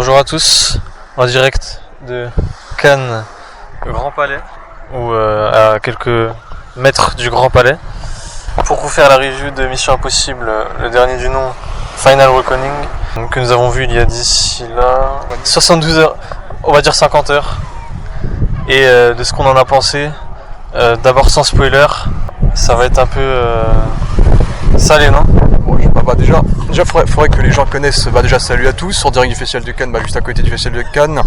Bonjour à tous, en direct de Cannes, le Grand Palais, ou à quelques mètres du Grand Palais, pour vous faire la review de Mission Impossible, le dernier du nom, Final Reckoning, que nous avons vu il y a d'ici là 72 heures, on va dire 50 heures, et de ce qu'on en a pensé. D'abord sans spoiler, ça va être un peu salé, non? Bon, déjà faudrait que les gens connaissent. Déjà salut à tous, en direct du Festival de Cannes, juste à côté du Festival de Cannes.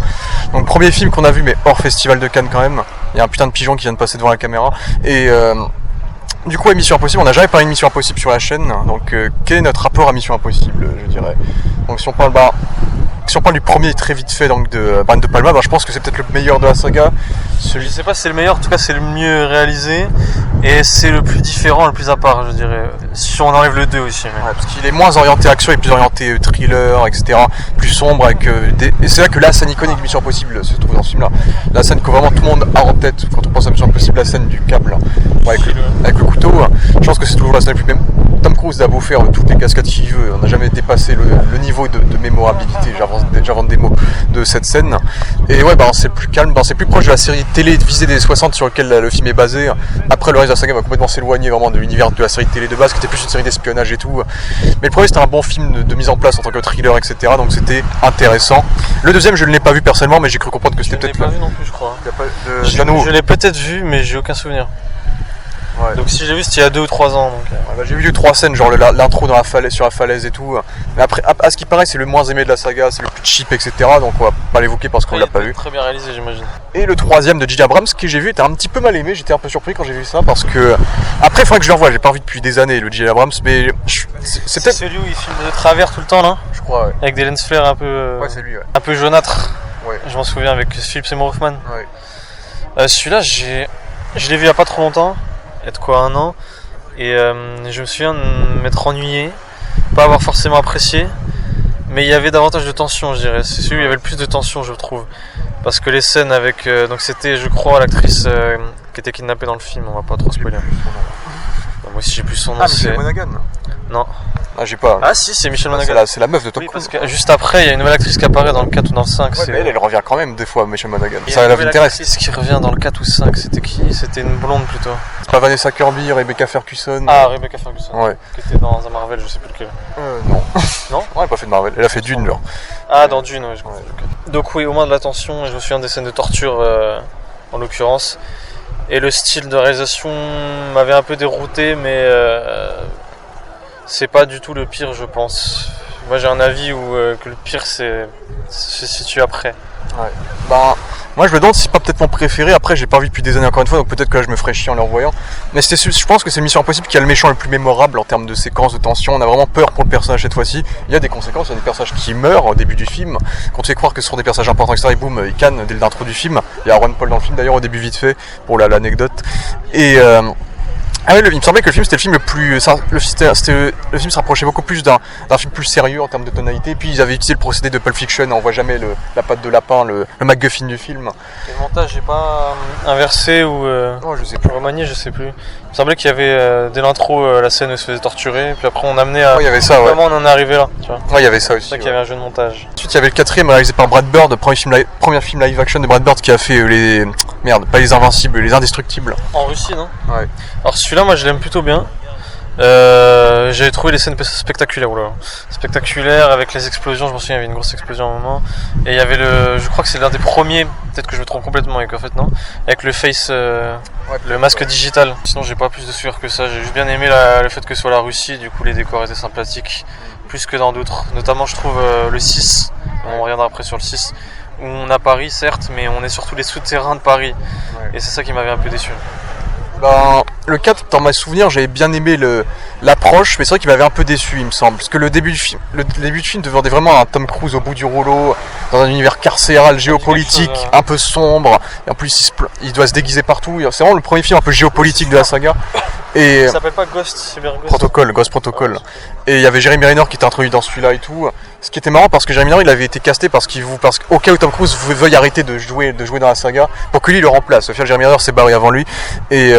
Donc premier film qu'on a vu, mais hors Festival de Cannes quand même. Il y a un putain de pigeon qui vient de passer devant la caméra. Et du coup, Mission Impossible, on n'a jamais parlé de Mission Impossible sur la chaîne. Donc quel est notre rapport à Mission Impossible, je dirais. Donc si on parle du premier très vite fait, donc de Brian De Palma, je pense que c'est peut-être le meilleur de la saga. Je sais pas si c'est le meilleur, en tout cas c'est le mieux réalisé et c'est le plus différent, le plus à part, je dirais. Si on enlève le 2 aussi. Mais... Ouais, parce qu'il est moins orienté action et plus orienté thriller, etc. Plus sombre avec Et c'est là que la scène iconique de Mission Impossible se trouve dans ce film-là. La scène que vraiment tout le monde a en tête quand on pense à Mission Impossible, la scène du câble, avec le couteau. Je pense que c'est toujours la scène la plus même. Tom Cruise a beau faire toutes les cascades qu'il veut, on n'a jamais dépassé le niveau de mémorabilité, j'invente des mots, de cette scène. Et ouais, c'est plus calme, c'est plus proche de la série télé visée des 60 sur laquelle le film est basé. Après, le reste de la saga va complètement s'éloigner vraiment de l'univers de la série télé de base, qui était plus une série d'espionnage et tout. Mais le premier, c'était un bon film de mise en place en tant que thriller, etc. Donc c'était intéressant. Le deuxième, je ne l'ai pas vu personnellement, mais j'ai cru comprendre que c'était peut-être... Je ne l'ai pas vu non plus, je crois. Je l'ai peut-être vu, mais j'ai aucun souvenir. Ouais. Donc si je l'ai vu, c'était il y a 2 ou 3 ans. Donc, j'ai vu 3 scènes, genre l'intro dans sur la falaise et tout. Mais après, à ce qui paraît, c'est le moins aimé de la saga, c'est le plus cheap, etc. Donc on va pas l'évoquer parce qu'on l'a pas vu. Très bien réalisé, j'imagine. Et le troisième de J.J. Abrams, que j'ai vu, était un petit peu mal aimé. J'étais un peu surpris quand j'ai vu ça parce que après, il faudrait que je le revoie. J'ai pas vu depuis des années le J.J. Abrams, mais c'est peut-être celui où il filme de travers tout le temps là. Je crois. Ouais. Avec des lens flares un peu. Ouais, c'est lui. Ouais. Un peu jaunâtre. Ouais. Je m'en souviens avec Philip Seymour Hoffman. Ouais. Celui-là, je l'ai vu il y a pas trop longtemps. Il y a de quoi 1 an, et je me souviens de m'être ennuyé, pas avoir forcément apprécié, mais il y avait davantage de tension, je dirais. C'est celui où il y avait le plus de tension, je trouve, parce que les scènes avec donc c'était, je crois, l'actrice qui était kidnappée dans le film, on va pas trop spoiler. Moi aussi j'ai plus son nom. Michelle Monaghan. Non. J'ai pas. Ah si, c'est Michelle Monaghan. C'est la meuf de Tom Cruise. Parce que juste après, il y a une nouvelle actrice qui apparaît dans le 4 ou dans le 5. Ouais, mais elle revient quand même des fois, Michelle Monaghan. Ça, la nouvelle actrice qui revient dans le 4 ou 5, c'était qui? C'était une blonde plutôt. C'est pas Vanessa Kirby, Rebecca Ferguson. Ah, Rebecca Ferguson. Ouais. Qui était dans un Marvel, je sais plus lequel. Non. Non? Ouais, elle a pas fait de Marvel. Elle a fait Dune, genre. Ah, dans Dune, ouais, je crois. Donc oui, au moins de la tension, je me souviens des scènes de torture, en l'occurrence. Et le style de réalisation m'avait un peu dérouté, mais c'est pas du tout le pire, je pense. Moi j'ai un avis où que le pire se situe après. Ouais. Moi je me demande si c'est pas peut-être mon préféré. Après j'ai pas vu depuis des années encore une fois, donc peut-être que là je me ferais chier en le revoyant. Mais je pense que c'est Mission Impossible qui a le méchant le plus mémorable en termes de séquences, de tension. On a vraiment peur pour le personnage cette fois-ci. Il y a des conséquences, il y a des personnages qui meurent au début du film. Quand on fait croire que ce sont des personnages importants, etc. Et boum, ils cannent dès l'intro du film. Il y a Ron Paul dans le film d'ailleurs au début vite fait pour l'anecdote. Et ah oui, il me semblait que le film c'était le film le plus. Le film se rapprochait beaucoup plus d'un film plus sérieux en termes de tonalité. Et puis ils avaient utilisé le procédé de Pulp Fiction, on voit jamais la patte de lapin, le MacGuffin du film. Et le montage n'est pas inversé ou je sais plus. remanié, je sais plus. Il me semblait qu'il y avait dès l'intro la scène où il se faisait torturer, puis après on amenait à. Ouais, il y avait ça, comment on en est arrivé là, tu vois. Ouais, il y avait ça aussi. C'est ça qu'il y avait un jeu de montage. Ensuite il y avait le 4ème réalisé par Brad Bird, premier film live action de Brad Bird qui a fait pas les Invincibles, les Indestructibles. En Russie, non? Ouais. Alors celui-là, moi je l'aime plutôt bien. J'avais trouvé les scènes spectaculaires, spectaculaires avec les explosions. Je m'en souviens, il y avait une grosse explosion à un moment. Et il y avait je crois que c'est l'un des premiers, peut-être que je me trompe complètement, avec en fait non, avec le face, le masque digital. Sinon j'ai pas plus de souvenirs que ça. J'ai juste bien aimé le fait que ce soit la Russie. Du coup les décors étaient sympathiques, plus que dans d'autres. Notamment je trouve le 6. On reviendra après sur le 6. Où on a Paris certes, mais on est sur tous les souterrains de Paris. Et c'est ça qui m'avait un peu déçu. Le 4, dans mes souvenirs, j'avais bien aimé l'approche, mais c'est vrai qu'il m'avait un peu déçu, il me semble. Parce que le début du film devait vraiment un Tom Cruise au bout du rouleau, dans un univers carcéral, géopolitique, un peu sombre. Et en plus, il doit se déguiser partout. C'est vraiment le premier film un peu géopolitique de la saga. Et ça s'appelle pas Ghost, c'est bien Ghost. Ghost Protocol. Et il y avait Jeremy Renner qui était introduit dans celui-là et tout. Ce qui était marrant parce que Jeremy Renner il avait été casté parce qu'au cas où Tom Cruise veuille arrêter de jouer dans la saga, pour que lui le remplace. Au final, Jeremy Renner s'est barré avant lui. Et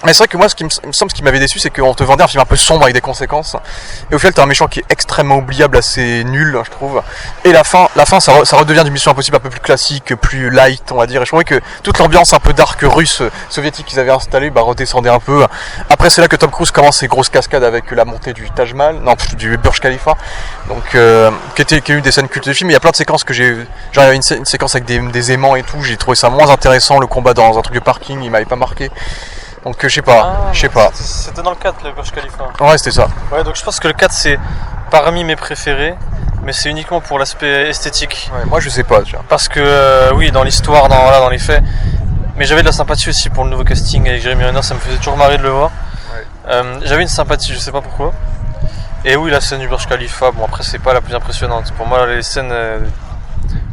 Mais c'est vrai que moi, il me semble, ce qui m'avait déçu, c'est qu'on te vendait un film un peu sombre avec des conséquences. Et au final, t'as un méchant qui est extrêmement oubliable, assez nul, je trouve. Et la fin, ça redevient du Mission Impossible un peu plus classique, plus light, on va dire. Et je trouvais que toute l'ambiance un peu dark russe, soviétique qu'ils avaient installée, redescendait un peu. Après, c'est là que Tom Cruise commence ses grosses cascades avec la montée du Taj Mahal, non, du Burj Khalifa. Donc, qui est une des scènes cultes du film. Il y a plein de séquences que genre, il y avait une séquence avec des aimants et tout. J'ai trouvé ça moins intéressant. Le combat dans un truc de parking, il m'avait pas marqué. Donc je sais pas. C'était dans le 4 le Burj Khalifa. Ouais, c'était ça. Ouais, donc je pense que le 4 c'est parmi mes préférés, mais c'est uniquement pour l'aspect esthétique. Ouais, moi je sais pas, tu vois. Parce que oui, dans l'histoire, dans les faits, mais j'avais de la sympathie aussi pour le nouveau casting avec Jeremy Renner, ça me faisait toujours marrer de le voir. Ouais. J'avais une sympathie, je sais pas pourquoi. Et oui, la scène du Burj Khalifa, bon après c'est pas la plus impressionnante. Pour moi les scènes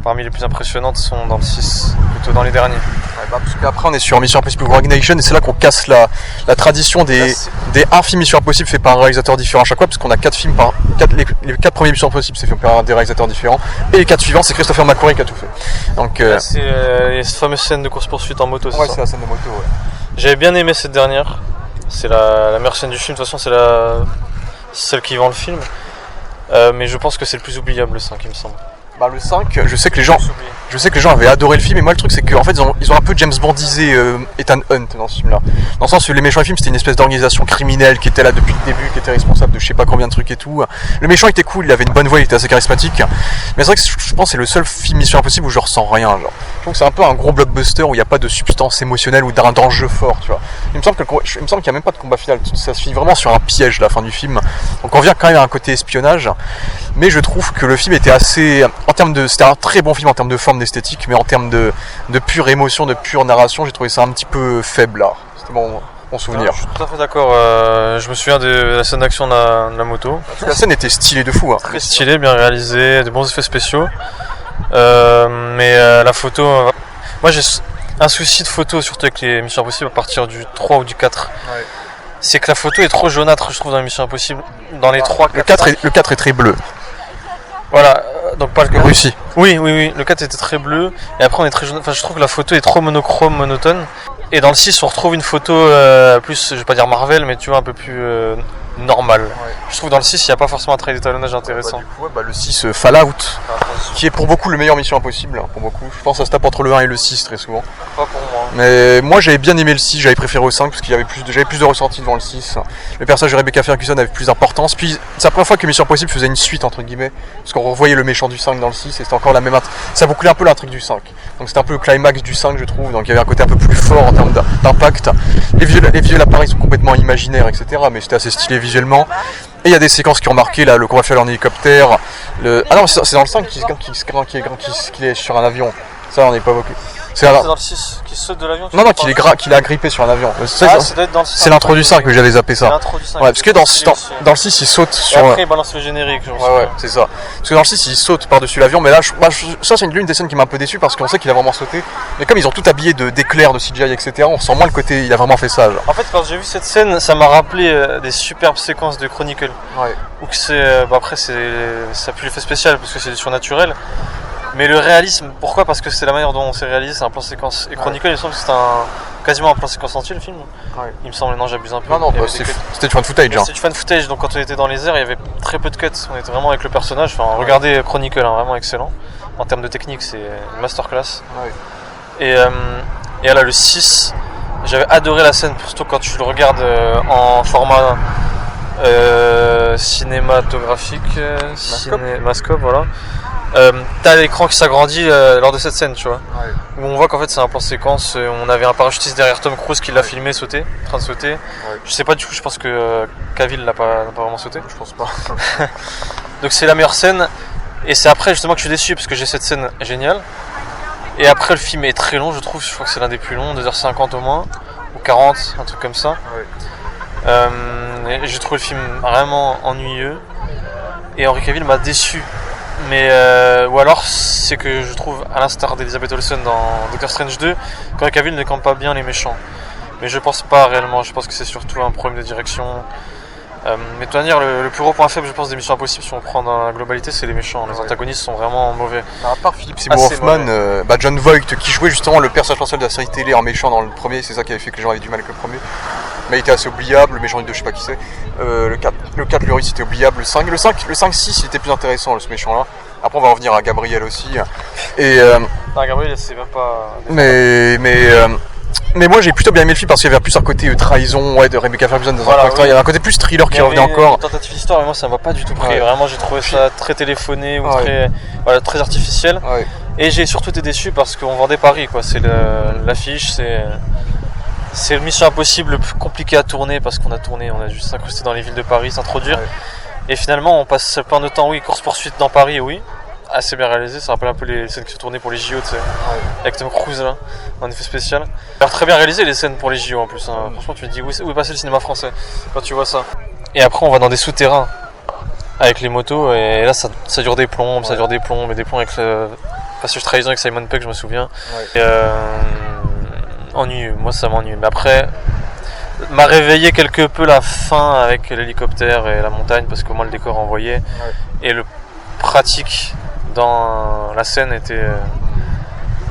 parmi les plus impressionnantes sont dans le 6, plutôt dans les derniers. Ouais, parce qu'après on est sur Mission Impossible Rogue Nation et c'est là qu'on casse la tradition des un film Mission Impossible fait par un réalisateur différent à chaque fois, parce qu'on a 4 films les 4 premiers Mission Impossible c'est fait par des réalisateurs différents et les 4 suivants c'est Christopher McQuarrie qui a tout fait. Donc là, c'est cette fameuse scène de course-poursuite en moto, c'est ouais, ça. C'est la scène de moto, ouais. J'avais bien aimé cette dernière, c'est la meilleure scène du film, de toute façon c'est celle qui vend le film, mais je pense que c'est le plus oubliable le 5 il me semble. Bah le 5, je sais que les gens avaient adoré le film, et moi le truc c'est qu'en fait ils ont un peu James Bondisé Ethan Hunt dans ce film là. Dans le sens où les méchants du film c'était une espèce d'organisation criminelle qui était là depuis le début, qui était responsable de je sais pas combien de trucs et tout. Le méchant était cool, il avait une bonne voix, il était assez charismatique. Mais c'est vrai que je pense que c'est le seul film Mission Impossible où je ressens rien, genre. Je trouve que c'est un peu un gros blockbuster où il n'y a pas de substance émotionnelle ou d'un danger fort, tu vois. Il me semble qu'il n'y a même pas de combat final, ça se finit vraiment sur un piège la fin du film. Donc on revient quand même à un côté espionnage. Mais je trouve que le film était assez... C'était un très bon film en termes de forme, d'esthétique, mais en termes de pure émotion, de pure narration, j'ai trouvé ça un petit peu faible là. C'était mon souvenir. Je suis tout à fait d'accord, je me souviens de la scène d'action de la moto. La scène était stylée de fou. Hein. Très stylée, bien réalisée, de bons effets spéciaux. Mais la photo... moi j'ai un souci de photo, surtout avec les Missions Impossibles à partir du 3 ou du 4. Ouais. C'est que la photo est trop jaunâtre, je trouve, dans les Missions Impossibles. Dans les 3, 4, le 4 est très bleu. Voilà, donc pas le 4. Russie. Oui, le 4 était très bleu, et après on est très jaune. Enfin, je trouve que la photo est trop monochrome, monotone. Et dans le 6, on retrouve une photo plus, je vais pas dire Marvel, mais tu vois, un peu plus normale. Ouais. Je trouve que dans le 6, il n'y a pas forcément un trait d'étalonnage intéressant. Le 6 Fallout, qui est pour beaucoup le meilleur Mission Impossible, pour beaucoup. Je pense que ça se tape entre le 1 et le 6 très souvent. Pas pour moi. Mais moi j'avais bien aimé le 6, j'avais préféré au 5 parce qu'il y avait j'avais plus de ressenti devant le 6. Le personnage de Rebecca Ferguson avait plus d'importance. Puis c'est la première fois que Mission Impossible faisait une suite entre guillemets, parce qu'on revoyait le méchant du 5 dans le 6 et c'était encore la même. Ça bouclait un peu l'intrigue du 5. Donc c'était un peu le climax du 5 je trouve, donc il y avait un côté un peu plus fort en termes d'impact. Les visuels appareils sont complètement imaginaires, etc. Mais c'était assez stylé visuellement. Et il y a des séquences qui ont marqué, là, le combat final en hélicoptère. Ah non, c'est dans le 5 qu'il est sur un avion. Ça, on n'est pas beaucoup. C'est dans le 6 qui saute de l'avion. Non, qu'il est agrippé sur un avion. C'est l'intro du 5 que j'avais zappé ça. Ouais, parce que dans le 6 il saute sur. Et après il balance le générique. Ouais, c'est ça. Parce que dans le 6 il saute par-dessus l'avion, mais là, ça c'est l'une des scènes qui m'a un peu déçu parce qu'on sait qu'il a vraiment sauté. Mais comme ils ont tout habillé d'éclairs, de CGI, etc., on sent moins le côté, il a vraiment fait ça. Genre. En fait, quand j'ai vu cette scène, ça m'a rappelé des superbes séquences de Chronicle. Ouais. Où que c'est. Après, ça pue l'effet spécial parce que c'est surnaturel. Mais le réalisme, pourquoi ? Parce que c'est la manière dont c'est réalisé, c'est un plan séquence. Et Chronicle, il me semble que c'est quasiment un plan séquence entier le film. Ouais. Il me semble, non, j'abuse un peu. Non, c'était du fan footage. C'était du fan footage, donc quand on était dans les airs, il y avait très peu de cuts. On était vraiment avec le personnage. Enfin, regardez Chronicle, vraiment excellent. En termes de technique, c'est une masterclass. Ouais. Et là, le 6, j'avais adoré la scène, surtout quand tu le regardes en format cinématographique, Mascope, voilà. T'as l'écran qui s'agrandit lors de cette scène, tu vois. Ouais. Où on voit qu'en fait c'est un plan séquence. On avait un parachutiste derrière Tom Cruise qui l'a filmé sauter, en train de sauter. Ouais. Je sais pas, du coup, je pense que Cavill n'a pas vraiment sauté. Je pense pas. Donc c'est la meilleure scène. Et c'est après justement que je suis déçu parce que j'ai cette scène géniale. Et après le film est très long, je trouve. Je crois que c'est l'un des plus longs, 2h50 au moins, ou 40, un truc comme ça. Ouais. Et j'ai trouvé le film vraiment ennuyeux. Et Henry Cavill m'a déçu. Mais ou alors c'est que je trouve, à l'instar d'Elizabeth Olsen dans Doctor Strange 2, qu'Henry Cavill ne campe pas bien les méchants. Mais je pense pas réellement, je pense que c'est surtout un problème de direction. Mais de toute manière, le plus gros point faible, je pense, des Missions Impossibles, si on prend dans la globalité, c'est les méchants. Les antagonistes sont vraiment mauvais. À part Philip Seymour Hoffman, John Voight, qui jouait justement le personnage principal de la série télé en méchant dans le premier, c'est ça qui avait fait que les gens avaient du mal avec le premier. mais il était assez oubliable. Le méchant du 2, je sais pas qui c'est. Le 4, le Russe, c'était oubliable. Le 5-6, il était plus intéressant, ce méchant-là. Après, on va revenir à Gabriel aussi. Et, non, Gabriel, c'est même pas. Mais moi j'ai plutôt bien aimé le film parce qu'il y avait plus un côté trahison de Rebecca Ferguson dans un caractère. Il y avait un côté plus thriller qui revenait encore. Une tentative d'histoire, mais moi ça m'a pas du tout pris. Vraiment, j'ai trouvé ça très téléphoné ou très artificiel. Et j'ai surtout été déçu parce qu'on vendait Paris, quoi. C'est l'affiche, c'est le Mission Impossible le plus compliqué à tourner parce qu'on a juste incrusté dans les villes de Paris, s'introduire. Et finalement, on passe plein de temps, course-poursuite dans Paris, assez bien réalisé, ça rappelle un peu les scènes qui sont tournées pour les JO, tu sais, avec Tom Cruise là, en effet spécial. Alors très bien réalisé les scènes pour les JO en plus, franchement tu te dis où est passé le cinéma français quand tu vois ça. Et après on va dans des souterrains avec les motos et là ça dure des plombes, mais des plombs avec le passage trahison avec Simon Pegg, je me souviens. Et, ennuyeux, moi ça m'ennuie, mais après m'a réveillé quelque peu la fin avec l'hélicoptère et la montagne parce que moi le décor envoyé et le pratique dans la scène était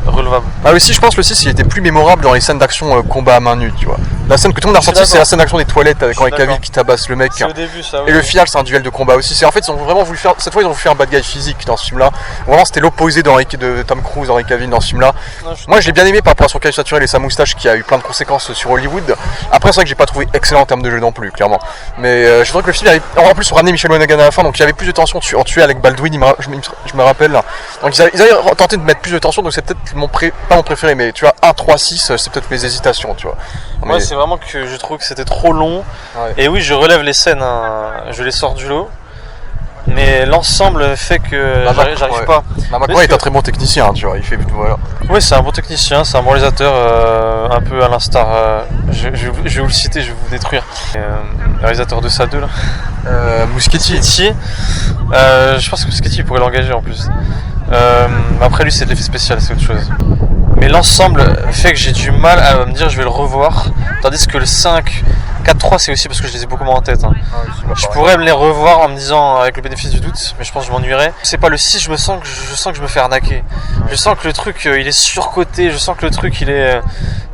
relevable. Ah aussi je pense que le 6 il était plus mémorable dans les scènes d'action combat à main nue, tu vois. La scène que tout le monde a ressorti, c'est la scène d'action des toilettes avec Henry Cavill qui tabasse le mec. C'est au début ça. Et le final c'est un duel de combat aussi. En fait ils ont vraiment voulu faire, cette fois ils ont voulu faire un bad guy physique dans ce film là. Vraiment c'était l'opposé de Tom Cruise, Henry Cavill dans ce film là. Moi je l'ai bien aimé par rapport à son cage naturel et sa moustache qui a eu plein de conséquences sur Hollywood. Après c'est vrai que j'ai pas trouvé excellent en termes de jeu non plus clairement. Mais je trouvais que le film avait... En plus on ramenait Michel Monaghan à la fin donc il y avait plus de tension en tuer avec Baldwin, je me rappelle. Donc ils avaient tenté de mettre plus de tension donc c'est peut-être pas mon préféré mais tu vois 1-3-6 c'est peut-être mes hésitations tu vois. Moi c'est vraiment que je trouve que c'était trop long et oui je relève les scènes, je les sors du lot mais l'ensemble fait que j'arrive pas. Macron est un très bon technicien tu vois, il fait voilà. Oui c'est un bon technicien, c'est un bon réalisateur un peu à l'instar, je vais vous le citer, je vais vous détruire. Le réalisateur de ça 2 là. Muschietti. Je pense que Muschietti pourrait l'engager en plus. Après lui c'est de l'effet spécial, c'est autre chose. Mais l'ensemble fait que j'ai du mal à me dire je vais le revoir. Tandis que le 5, 4-3 c'est aussi parce que je les ai beaucoup moins en tête. Je pourrais me les revoir en me disant avec le bénéfice du doute, mais je pense que je m'ennuierais. C'est pas le 6, je sens que je me fais arnaquer. Je sens que le truc il est surcoté, je sens que le truc il est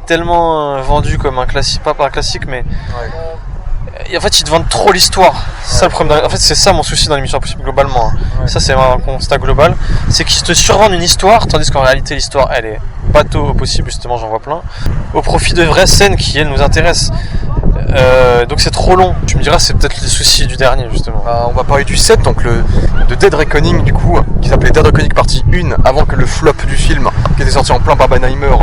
tellement vendu comme un classique, pas un classique mais... Et en fait ils te vendent trop l'histoire, c'est ça le problème. En fait c'est ça mon souci dans l'émission Impossible globalement. Ça c'est un constat global, c'est qu'ils te survendent une histoire, tandis qu'en réalité l'histoire elle est bateau au possible, justement j'en vois plein, au profit de vraies scènes qui elles nous intéressent. Donc c'est trop long. Tu me diras c'est peut-être les soucis du dernier justement. On va parler du 7, donc de Dead Reckoning du coup, qui s'appelait Dead Reckoning partie 1 avant que le flop du film qui était sorti en plein Barbenheimer,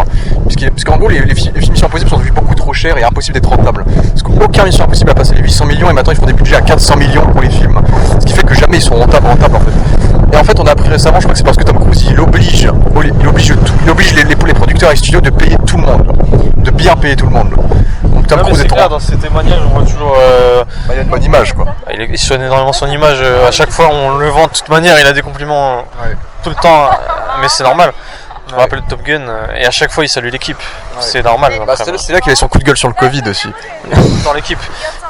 parce qu'en gros les Missions Impossibles sont devenus beaucoup trop chers et impossibles d'être rentables. Parce qu'aucun Mission Impossible a passé les 800 millions et maintenant ils font des budgets à 400 millions pour les films. Ce qui fait que jamais ils sont rentables en fait. Et en fait on a appris récemment, je crois que c'est parce que Tom Cruise il oblige les producteurs et les studios de payer tout le monde, de bien payer tout le monde. Donc Tom Cruise est clair, dans ces témoignages on voit toujours il a une bonne image quoi. Il sonne énormément son image, à chaque fois on le vend de toute manière, il a des compliments tout le temps, mais c'est normal. Je me rappelle de Top Gun et à chaque fois il salue l'équipe, c'est normal. C'est là qu'il avait son coup de gueule sur le Covid aussi. Dans l'équipe.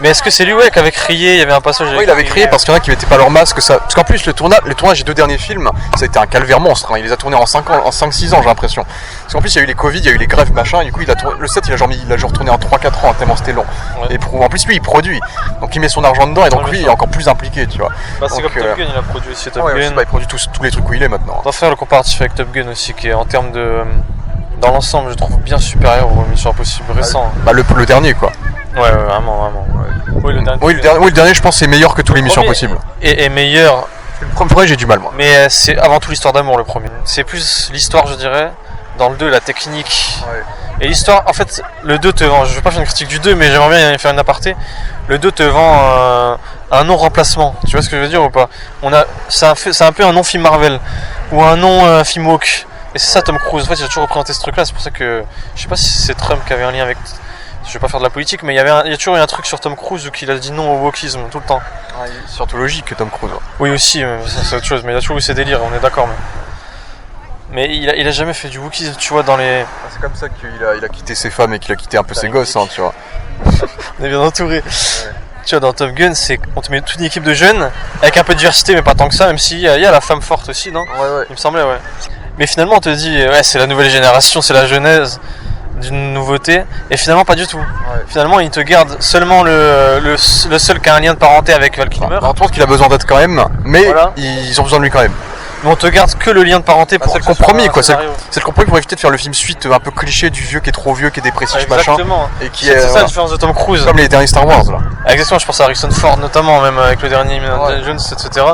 Mais est-ce que c'est lui qui avait crié, il y avait un passage il avait crié parce qu'il y en a qui mettaient pas leur masque, parce qu'en plus le tournage des 2 derniers films, ça a été un calvaire monstre, il les a tournés en 5-6 ans j'ai l'impression. Parce qu'en plus il y a eu les Covid, il y a eu les grèves machin, et du coup le 7 il a genre tourné en 3-4 ans tellement c'était long. Et en plus lui il produit, donc il met son argent dedans et donc lui il est encore plus impliqué tu vois. C'est comme Top Gun, il a produit aussi Top Gun. Il produit tous les trucs où il est maintenant. On va faire le comparatif avec Top Gun aussi qui est en termes de... Dans l'ensemble je trouve bien supérieur aux Missions Impossibles récents. Le dernier quoi. Ouais, vraiment. Oui, le dernier je pense c'est meilleur que tous les Missions Impossibles. Et meilleur. Le premier j'ai du mal moi. Mais c'est avant tout l'histoire d'amour le premier. C'est plus l'histoire je dirais. Dans le 2 la technique. Et l'histoire, en fait le 2 te vend, je vais pas faire une critique du 2 mais j'aimerais bien faire une aparté. Le 2 te vend un non-remplacement, tu vois ce que je veux dire ou pas? C'est un peu un non-film Marvel. Ou un non-film Hawk. Et c'est ça Tom Cruise, en fait il a toujours représenté ce truc là, c'est pour ça que je sais pas si c'est Trump qui avait un lien avec, je vais pas faire de la politique mais il y a toujours eu un truc sur Tom Cruise où il a dit non au wokisme tout le temps. C'est surtout logique que Tom Cruise. Oui aussi, c'est autre chose, mais il a toujours eu ses délires, on est d'accord mais il a jamais fait du wokisme tu vois dans les... C'est comme ça qu'il a quitté ses femmes et qu'il a quitté un peu ses gosses tu vois. On est bien entouré. Tu vois dans Top Gun on te met toute une équipe de jeunes avec un peu de diversité mais pas tant que ça, même s'il y a la femme forte aussi non? Il me semblait Mais finalement on te dit c'est la nouvelle génération, c'est la genèse. d'une nouveauté, et finalement pas du tout. Ouais. Finalement, il te garde seulement le seul qui a un lien de parenté avec Val Kilmer. On pense qu'il a besoin d'être quand même, mais Voilà. ils ont besoin de lui quand même. Mais on te garde que le lien de parenté pour C'est le que ce soit compromis un quoi, c'est scénario. le compromis pour éviter de faire le film suite un peu cliché du vieux qui est trop vieux, qui est dépressif, machin. Exactement. Et qui C'est est ça voilà, la différence de Tom Cruise. comme les derniers Star Wars là. Exactement, je pense à Harrison Ford notamment, même avec le dernier Indiana Jones, etc.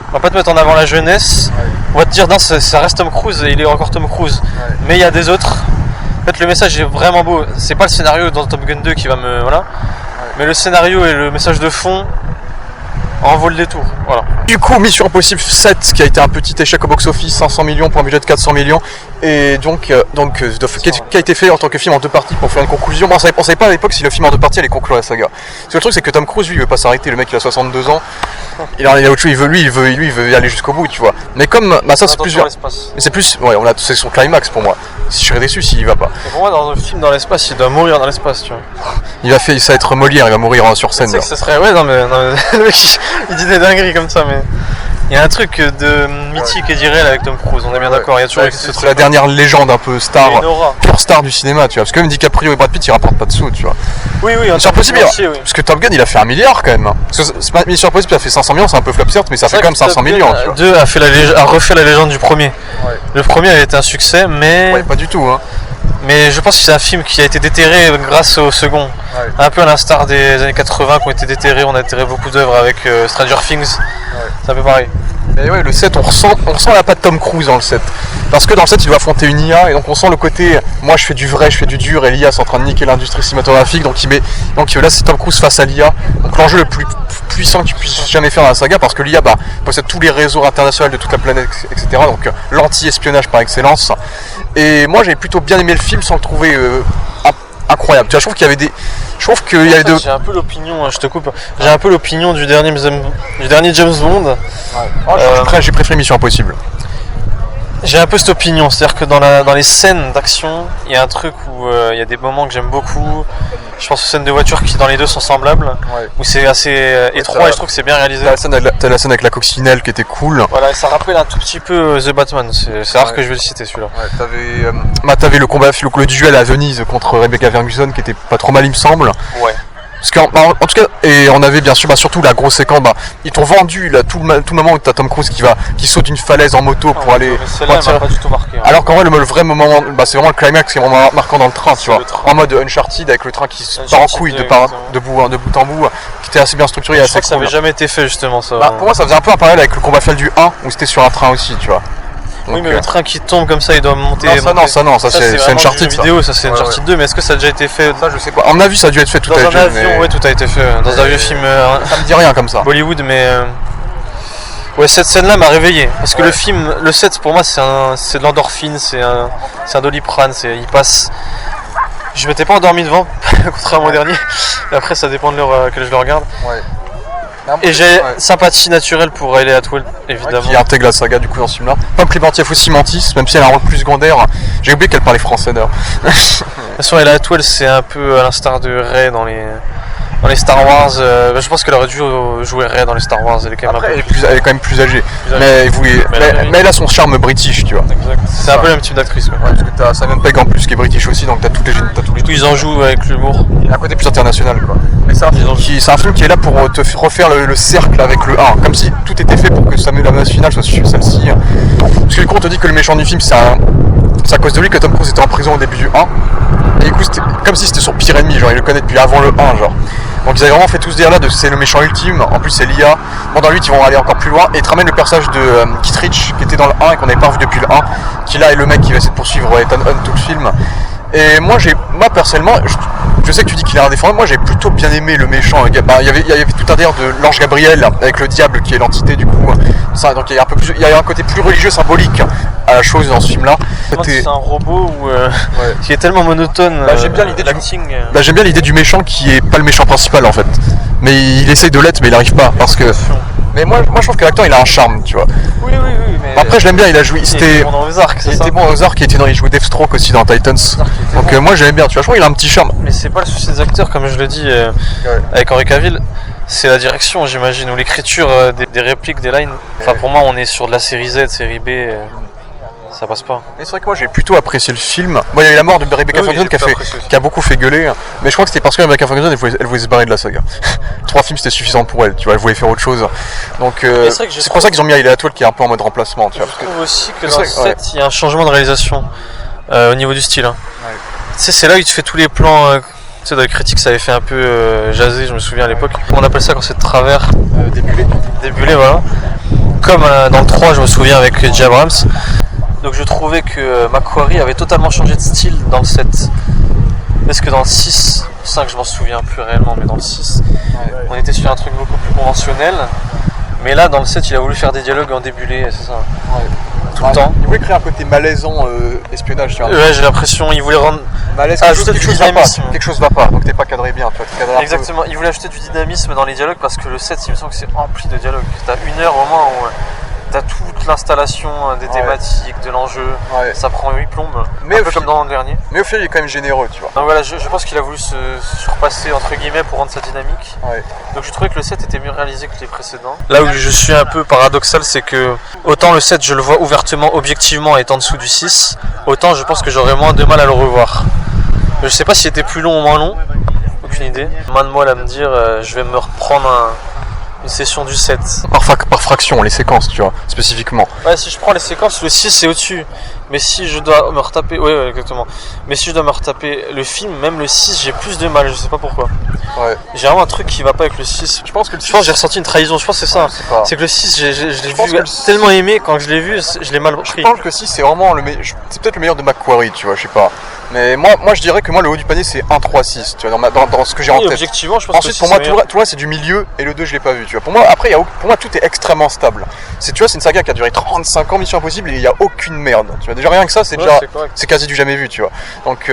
On va pas te mettre en avant la jeunesse, on va te dire non, ça reste Tom Cruise et il est encore Tom Cruise. Ouais. Mais il y a des autres. En fait, le message est vraiment beau. C'est pas le scénario dans Top Gun 2 qui va me. Voilà. Mais le scénario et le message de fond en vaut le détour. Voilà. Du coup, Mission Impossible 7 qui a été un petit échec au box-office, 500 millions pour un budget de 400 millions, et qui a été fait en tant que film en deux parties pour faire une conclusion. Bon, on savait pas à l'époque si le film en deux parties allait conclure la saga. Parce que le truc c'est que Tom Cruise lui il veut pas s'arrêter, le mec il a 62 ans, il a autre chose, il veut y aller jusqu'au bout, tu vois. Mais comme ça c'est plus, ouais, c'est son climax pour moi. Je serais déçu s'il y va pas. Et pour moi, dans un film dans l'espace, il doit mourir dans l'espace, tu vois. Ça va être Molière, il va mourir sur scène. Tu sais que ce serait. Ouais, non, mais le mec il dit des dingueries comme ça, mais. Il y a un truc de mythique et d'irréel avec Tom Cruise, on est bien d'accord. Il y a toujours ce c'est truc. la dernière légende un peu star, Il y a une aura. pure star du cinéma, tu vois. Parce que même DiCaprio et Brad Pitt ils rapportent pas de sous, tu vois. Oui, Mission Impossible, oui. parce que Top Gun il a fait 1 milliard quand même. Parce que c'est pas Mission Impossible, ça fait 500 millions, c'est un peu flop certes, mais ça fait quand même 500 millions. Tu vois. 2 a refait la légende du premier. Ouais. Le premier a été un succès, mais. Ouais, pas du tout, hein. Mais je pense que c'est un film qui a été déterré grâce au second. Ouais. Un peu à l'instar des années 80 qui ont été déterrés, on a déterré beaucoup d'œuvres avec Stranger Things. Ouais. C'est un peu pareil. Mais ouais, le 7, on ressent la patte Tom Cruise dans le 7. Parce que dans le 7, il doit affronter une IA, et donc on sent le côté, moi je fais du vrai, je fais du dur, et l'IA c'est en train de niquer l'industrie cinématographique, donc là c'est Tom Cruise face à l'IA. Donc l'enjeu le plus puissant que tu puisses jamais faire dans la saga, parce que l'IA possède tous les réseaux internationaux de toute la planète, etc. Donc l'anti-espionnage par excellence. Et moi j'ai plutôt bien aimé le film sans le trouver incroyable. Tu vois, je trouve qu'il y avait J'ai un peu l'opinion, je te coupe. J'ai un peu l'opinion du dernier James Bond. Ouais. J'ai préféré Mission Impossible. J'ai un peu cette opinion, c'est-à-dire que dans les scènes d'action, il y a un truc où il y a des moments que j'aime beaucoup. Je pense aux scènes de voiture qui dans les deux sont semblables, ouais. Où c'est assez étroit et je trouve que c'est bien réalisé. T'as la scène avec la coccinelle qui était cool. Voilà, et ça rappelle un tout petit peu The Batman, c'est rare que je vais le citer celui-là. Ouais, t'avais le combat, le duel à Venise contre Rebecca Ferguson qui était pas trop mal il me semble. Ouais. Parce en tout cas, et on avait bien sûr surtout la grosse séquence, ils t'ont vendu là, tout le moment où t'as Tom Cruise qui saute d'une falaise en moto pour aller. Celle-là m'a pas du tout marqué. Hein. Alors qu'en vrai le vrai moment, c'est vraiment le climax qui est vraiment marquant dans le train, tu vois. En mode Uncharted avec le train qui se part en couille de bout en bout, qui était assez bien structuré. Je crois que ça avait jamais été fait justement ça. Pour moi ça faisait un peu un parallèle avec le combat final du 1 où c'était sur un train aussi, tu vois. Donc, oui, mais le train qui tombe comme ça, il doit monter. Non, ça c'est Uncharted. Ça c'est Uncharted 2, mais est-ce que ça a déjà été fait? Ça, je sais pas. On a vu, ça a dû être fait tout à l'heure. Dans un avion, ouais, tout a été fait. Dans un vieux film. Ça me dit rien comme ça. Bollywood, mais. Ouais, cette scène-là m'a réveillé. Parce que le film, le 7 pour moi, c'est de l'endorphine, c'est un doliprane, il passe. Je m'étais pas endormi devant, contrairement au dernier. Et après, ça dépend de l'heure que je le regarde. Ouais. Et j'ai sympathie naturelle pour Hayley Atwell, évidemment. Qui intègre la saga du coup dans ce film-là. Comme Clémentine aussi Mantis, même si elle a un rôle plus secondaire. J'ai oublié qu'elle parlait français d'ailleurs. De toute façon, Hayley Atwell, c'est un peu à l'instar de Rey dans les Star Wars. Je pense qu'elle aurait dû jouer Rey dans les Star Wars. Elle est quand même, elle est quand même plus âgée. Mais elle a son charme british, tu vois. Exact. C'est un peu le même type d'actrice. Ouais, parce que t'as Simon Pegg en plus qui est british aussi, donc t'as tous les trucs. Ils en jouent avec l'humour. Il y a un côté plus international, quoi. Mais c'est un film qui est là pour te refaire le cercle avec le 1, comme si tout était fait pour que la menace finale soit celle-ci. Parce que du coup on te dit que le méchant du film c'est à cause de lui que Tom Cruise était en prison au début du 1. Et du coup c'était comme si c'était son pire ennemi, genre il le connaît depuis avant le 1, genre. Donc ils avaient vraiment fait tout ce délire là de c'est le méchant ultime, en plus c'est l'IA. Bon, dans le 8 ils vont aller encore plus loin et ils te ramènent le personnage de Kittredge qui était dans le 1 et qu'on n'avait pas vu depuis le 1, qui là est le mec qui va essayer de poursuivre Ethan Hunt tout le film. Et moi personnellement, je sais que tu dis qu'il est indéfendable, moi j'ai plutôt bien aimé le méchant. Il y avait tout un délire de l'ange Gabriel avec le diable qui est l'entité du coup. Ça, donc il y a un côté plus religieux, symbolique à la chose dans ce film là. C'est un robot qui est tellement monotone. J'aime bien l'idée j'aime bien l'idée du méchant qui est pas le méchant principal en fait. Mais il essaye de l'être mais il arrive pas parce que. Mais moi je trouve que l'acteur il a un charme, tu vois. Oui, mais après je l'aime bien, il a joué. Il était bon dans Ozark, c'est ça. Il était bon dans Ozark, il jouait Deathstroke aussi dans Titans. Donc moi j'aime bien, tu vois, je trouve qu'il a un petit charme. Mais c'est pas le souci des acteurs, comme je le dis avec Henry Cavill, c'est la direction j'imagine, ou l'écriture des répliques, des lines. Enfin pour moi on est sur de la série Z, série B. ça passe pas. Et c'est vrai que moi j'ai plutôt apprécié le film. Bon, il y a eu la mort de Rebecca Ferguson qui a beaucoup fait gueuler, mais je crois que c'était parce que Rebecca Ferguson elle voulait se barrer de la saga. 3 films c'était suffisant pour elle, tu vois, elle voulait faire autre chose. Donc c'est pour ça qu'ils ont mis Hayley Atwell qui est un peu en mode remplacement. Tu vois, je trouve aussi que dans le set il y a un changement de réalisation au niveau du style. Hein. Ouais. Tu sais, c'est là où il te fait tous les plans. Tu sais, dans les critiques ça avait fait un peu jaser, je me souviens à l'époque. On appelle ça quand c'est de travers. Débulé, voilà. Comme dans le 3, je me souviens avec J. Abrams. Donc je trouvais que Macquarie avait totalement changé de style dans le 7. Parce que dans le 6, 5 je m'en souviens plus réellement, mais dans le 6, on était sur un truc beaucoup plus conventionnel. Mais là, dans le 7, il a voulu faire des dialogues en débulé, c'est ça. Tout le temps. Il voulait créer un côté malaisant espionnage, tu vois. Ouais, j'ai l'impression, il voulait rendre... Ajouter quelque chose va pas, quelque chose va pas, donc t'es pas cadré bien, tu vois. Exactement, il voulait ajouter du dynamisme dans les dialogues parce que le 7, il me semble que c'est rempli de dialogues. T'as 1 heure au moins où t'as toute l'installation des thématiques, de l'enjeu, ça prend 8 plombes, mais un peu comme dans le dernier. Mais au final, il est quand même généreux, tu vois. Donc voilà, je pense qu'il a voulu se surpasser entre guillemets pour rendre sa dynamique. Donc je trouvais que le 7 était mieux réalisé que les précédents. Là où je suis un peu paradoxal, c'est que autant le 7 je le vois ouvertement, objectivement est en dessous du 6, autant je pense que j'aurais moins de mal à le revoir. Je sais pas s'il était plus long ou moins long, aucune idée. Moins de moi à me dire je vais me reprendre une session du 7. Par fraction, les séquences, tu vois, spécifiquement. Ouais, si je prends les séquences, le 6 c'est au-dessus. Mais si je dois me retaper... Ouais, exactement. Mais si je dois me retaper le film, même le 6, j'ai plus de mal, je sais pas pourquoi. Ouais. J'ai vraiment un truc qui va pas avec le 6. Je pense que j'ai ressenti une trahison, je pense que c'est ça. C'est que le 6, je l'ai vu tellement aimé, quand je l'ai vu, je l'ai mal pris. Je pense que le 6 c'est vraiment c'est peut-être le meilleur de Macquarie, tu vois, je sais pas. Mais moi je dirais que moi le haut du panier c'est 1, 3, 6, tu vois, dans ce que j'ai en tête. Objectivement, je pense ensuite, pour moi, tout le c'est du milieu et le 2 je l'ai pas vu, tu vois. Pour moi, après, pour moi tout est extrêmement stable. Tu vois, c'est une saga qui a duré 35 ans, Mission Impossible, et il y a aucune merde. Tu vois, déjà rien que ça, c'est quasi du jamais vu, tu vois. Donc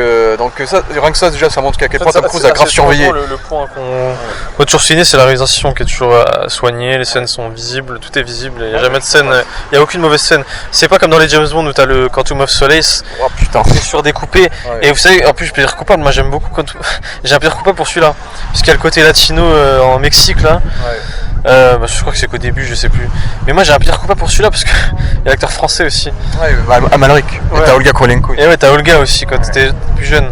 ça, rien que ça, déjà, ça montre qu'à quel point Tom Cruise a grave surveillé. Le point qu'on toujours souligner, c'est la réalisation qui est toujours soignée, les scènes sont visibles, tout est visible, il n'y a jamais de scène, il n'y a aucune mauvaise scène. C'est pas comme dans les James Bond où t'as le Quantum of Solace, c'est surdécoupé. Et vous savez, en plus, je plaisir coupable, moi j'aime beaucoup j'ai un plaisir coupable pour celui-là, parce qu'il y a le côté latino en Mexique là. Je crois que c'est qu'au début, je sais plus. Mais moi j'ai un plaisir coupable pour celui-là parce que il y a l'acteur français aussi. Amalric. Et t'as Olga Kurylenko. Et ouais, t'as Olga aussi quand t'étais plus jeune.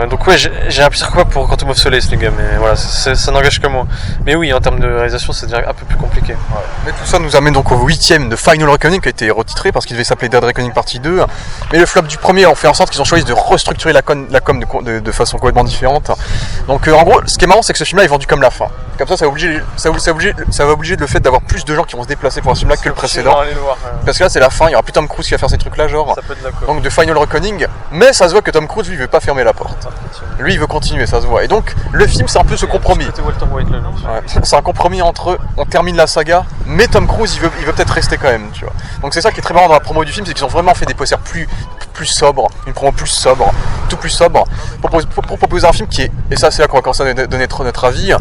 Donc ouais, j'ai un plaisir coupable pour Quantum of Solace, les gars, mais voilà, ça n'engage que moi. Mais oui, en termes de réalisation, c'est déjà un peu plus compliqué. Mais tout ça nous amène donc au 8ème de Final Reckoning, qui a été retitré parce qu'il devait s'appeler Dead Reckoning Partie 2. Mais le flop du premier a fait en sorte qu'ils ont choisi de restructurer la com de façon complètement différente. Donc en gros, ce qui est marrant, c'est que ce film-là est vendu comme la fin. Comme ça va obliger le fait d'avoir plus de gens qui vont se déplacer pour un film-là que le précédent. Parce que là, c'est la fin, il y aura plus Tom Cruise qui va faire ces trucs-là, genre. Donc de Final Reckoning, mais ça se voit que Tom Cruise, lui, veut pas fermer la porte. Lui, il veut continuer, ça se voit. Et donc, le film, c'est un peu ce compromis. C'est un compromis entre on termine la saga, mais Tom Cruise, il veut peut-être rester quand même, tu vois. Donc c'est ça qui est très marrant dans la promo du film, c'est qu'ils ont vraiment fait des posters plus sobres, une promo plus sobre, tout plus sobre, pour proposer un film qui est, et ça c'est là qu'on va commencer à donner notre avis,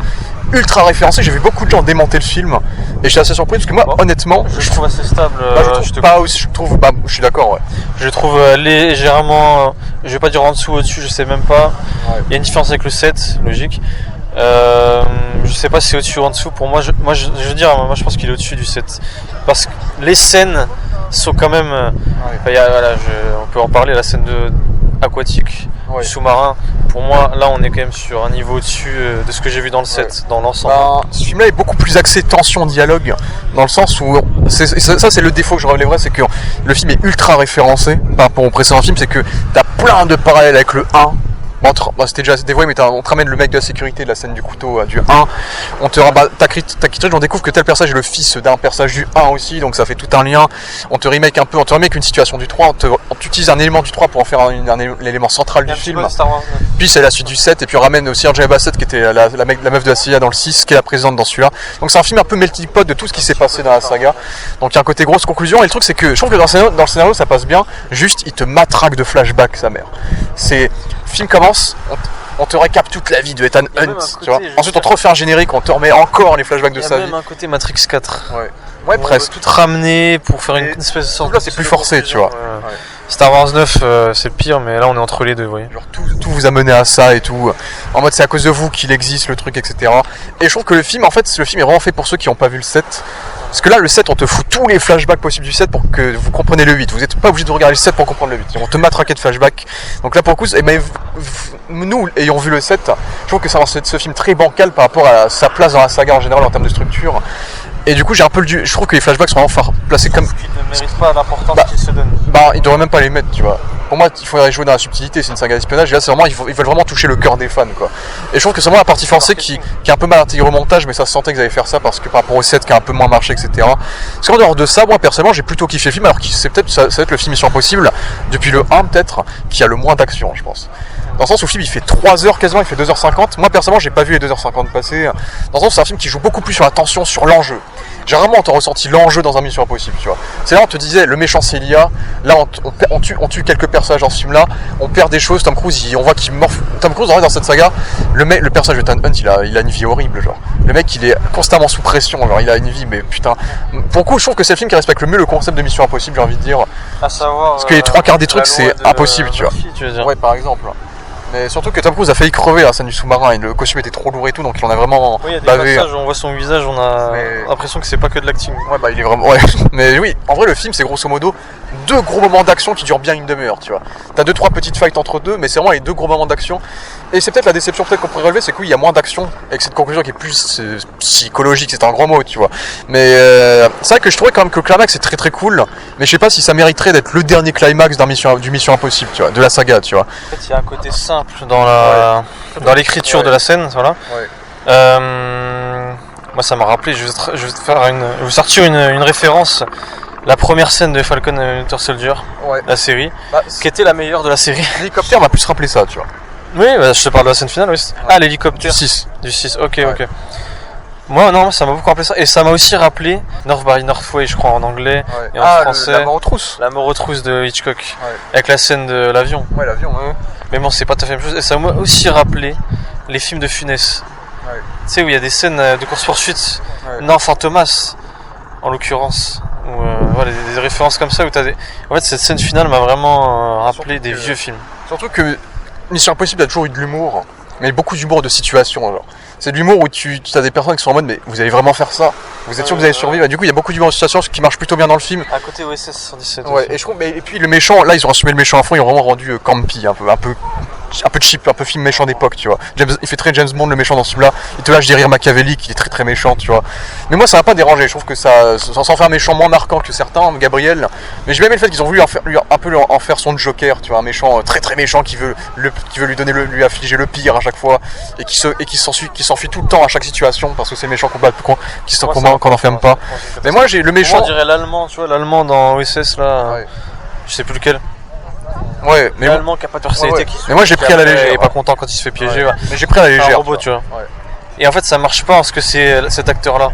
ultra référencé. J'ai vu beaucoup de gens démonter le film, et j'étais assez surpris parce que moi, honnêtement, je trouve assez stable. Je suis d'accord, ouais. Je trouve légèrement, je vais pas dire en dessous, au-dessus, je sais même pas. Il y a une différence avec le 7, logique. Je sais pas si c'est au-dessus ou en dessous. Pour moi, je veux dire, moi je pense qu'il est au-dessus du 7. Parce que les scènes sont quand même. On peut en parler, la scène aquatique, du sous-marin. Pour moi, là, on est quand même sur un niveau au-dessus de ce que j'ai vu dans le 7, dans l'ensemble. Ce film-là est beaucoup plus axé tension-dialogue, dans le sens où. Ça, c'est le défaut que je relèverais, c'est que le film est ultra référencé par rapport au précédent film, c'est que t'as plein de parallèles avec le 1. C'était déjà dévoilé, mais on te ramène le mec de la sécurité de la scène du couteau du 1. On te on découvre que tel personnage est le fils d'un personnage du 1 aussi, donc ça fait tout un lien. On te remake une situation du 3, on utilise un élément du 3 pour en faire l'élément central du film. Puis c'est la suite du 7, et puis on ramène aussi Angela Bassett qui était la meuf de la CIA dans le 6, qui est la présidente dans celui-là. Donc c'est un film un peu melting pot de tout ce qui s'est passé dans la saga. Donc il y a un côté grosse conclusion, et le truc c'est que je trouve que dans le scénario ça passe bien, juste il te matraque de flashback sa mère. Le film commence, on te récap toute la vie de Ethan Hunt, tu vois. Ensuite on te refait un générique, on te remet encore les flashbacks de sa vie. Il y a même un côté Matrix 4. Ouais, presque. Tout ramener pour faire une espèce de sorte. Là c'est plus forcé, tu vois. Star Wars 9 c'est le pire, mais là on est entre les deux, vous voyez. Genre tout vous a mené à ça et tout. En mode c'est à cause de vous qu'il existe le truc, etc. Et je trouve que le film est vraiment fait pour ceux qui n'ont pas vu le 7. Parce que là, le 7, on te fout tous les flashbacks possibles du 7 pour que vous compreniez le 8. Vous n'êtes pas obligé de regarder le 7 pour comprendre le 8. On te matraquait de flashbacks. Donc là, pour le coup, nous, ayant vu le 7, je trouve que c'est ce film très bancal par rapport à sa place dans la saga en général en termes de structure. Et du coup, j'ai un peu je trouve que les flashbacks sont vraiment placés comme. Qui ne méritent pas l'importance qu'ils se donnent. Ils devraient même pas les mettre, tu vois. Pour moi, il faudrait jouer dans la subtilité, c'est une saga d'espionnage, et là, c'est vraiment, ils veulent vraiment toucher le cœur des fans, quoi. Et je trouve que c'est vraiment la partie forcée qui est un peu mal intégrée au montage, mais ça se sentait qu'ils allaient faire ça parce que par rapport au 7 qui a un peu moins marché, etc. Parce qu'en dehors de ça, moi, personnellement, j'ai plutôt kiffé le film, alors que ça va être le film Mission Impossible, depuis le 1 peut-être, qui a le moins d'action, je pense. Dans le sens où le film il fait 3 heures quasiment, il fait 2h50. Moi personnellement j'ai pas vu les 2h50 passer. Dans le sens où c'est un film qui joue beaucoup plus sur la tension, sur l'enjeu. J'ai rarement ressenti l'enjeu dans un Mission Impossible, tu vois. C'est là on te disait le méchant c'est l'IA, là on tue quelques personnages dans ce film là, on perd des choses, Tom Cruise on voit qu'il morphe. Tom Cruise en vrai dans cette saga, le personnage de Ethan Hunt il a une vie horrible genre. Le mec il est constamment sous pression, genre il a une vie mais putain. Pour le coup je trouve que c'est le film qui respecte le mieux le concept de Mission Impossible, j'ai envie de dire. À savoir. Parce que les 3/4 des trucs c'est impossible, tu vois. Tu veux dire. Ouais par exemple. Mais surtout que Tom Cruise a failli crever à la scène du sous-marin et le costume était trop lourd et tout, donc il en a vraiment oui, il y a des bavé. passages où on voit son visage, on a l'impression que c'est pas que de l'acting. Ouais, il est vraiment. Ouais. Mais oui, en vrai, le film, c'est grosso modo 2 gros moments d'action qui durent bien une demi-heure, tu vois. T'as 2-3 petites fights entre deux, mais c'est vraiment les 2 gros moments d'action. Et c'est peut-être la déception qu'on pourrait relever, c'est qu'il y a moins d'action, avec cette conclusion qui est plus psychologique, c'est un grand mot, tu vois. Mais c'est vrai que je trouvais quand même que le climax est très très cool, mais je sais pas si ça mériterait d'être le dernier climax du Mission Impossible, tu vois, de la saga, tu vois. En fait, il y a un côté simple dans l'écriture de la scène, voilà. Ouais. Moi, ça m'a rappelé, je vais vous sortir une référence. La première scène de Falcon and Winter Soldier, la série, qui était la meilleure de la série. L'hélicoptère m'a plus rappelé ça, tu vois. Oui, je te parle de la scène finale, oui. Ah, l'hélicoptère. Du 6, ok. Moi, ça m'a beaucoup rappelé ça. Et ça m'a aussi rappelé North by Northway, je crois, en anglais. Et en français. La mort aux trousses. La mort aux trousses de Hitchcock. Avec la scène de l'avion. Ouais, l'avion, Mais bon, c'est pas tout à fait la même chose. Et ça m'a aussi rappelé les films de Funès. Tu sais, où il y a des scènes de course-poursuite. Non, Fantomas, en l'occurrence. Voilà, des références comme ça où t'as des. En fait, cette scène finale m'a vraiment rappelé des vieux films. Surtout que Mission Impossible a toujours eu de l'humour, mais beaucoup d'humour de situation, genre. C'est de l'humour où tu as des personnes qui sont en mode mais vous allez vraiment faire ça? Vous êtes sûr que vous allez survivre? Et du coup il y a beaucoup d'humour de situation, ce qui marche plutôt bien dans le film. À côté OSS 117. Ouais, et je trouve, et puis le méchant, là ils ont assumé le méchant à fond, ils ont vraiment rendu campy, un peu cheap, un peu film méchant d'époque, tu vois. Il fait très James Bond le méchant dans ce film là, il te lâche des rires machiavéliques, il est très très méchant, tu vois. Mais moi ça m'a pas dérangé, je trouve que ça s'en fait un méchant moins marquant que certains, Gabriel. Mais j'ai bien aimé le fait qu'ils ont voulu en faire son Joker, tu vois, un méchant très très méchant qui veut lui affliger le pire à chaque fois et qui s'enfuit tout le temps à chaque situation parce que c'est le méchant qu'on n'enferme pas. Mais moi j'ai le méchant. Moi, on dirait l'allemand, tu vois, l'allemand dans OSS là. Je sais plus lequel. Ouais, mais l'allemand qui a pas de personnalité, qui mais moi j'ai pris à la légère. Il est pas content quand il se fait piéger. Mais j'ai pris à la légère. Un robot, tu vois. Et en fait, ça marche pas parce que c'est cet acteur-là.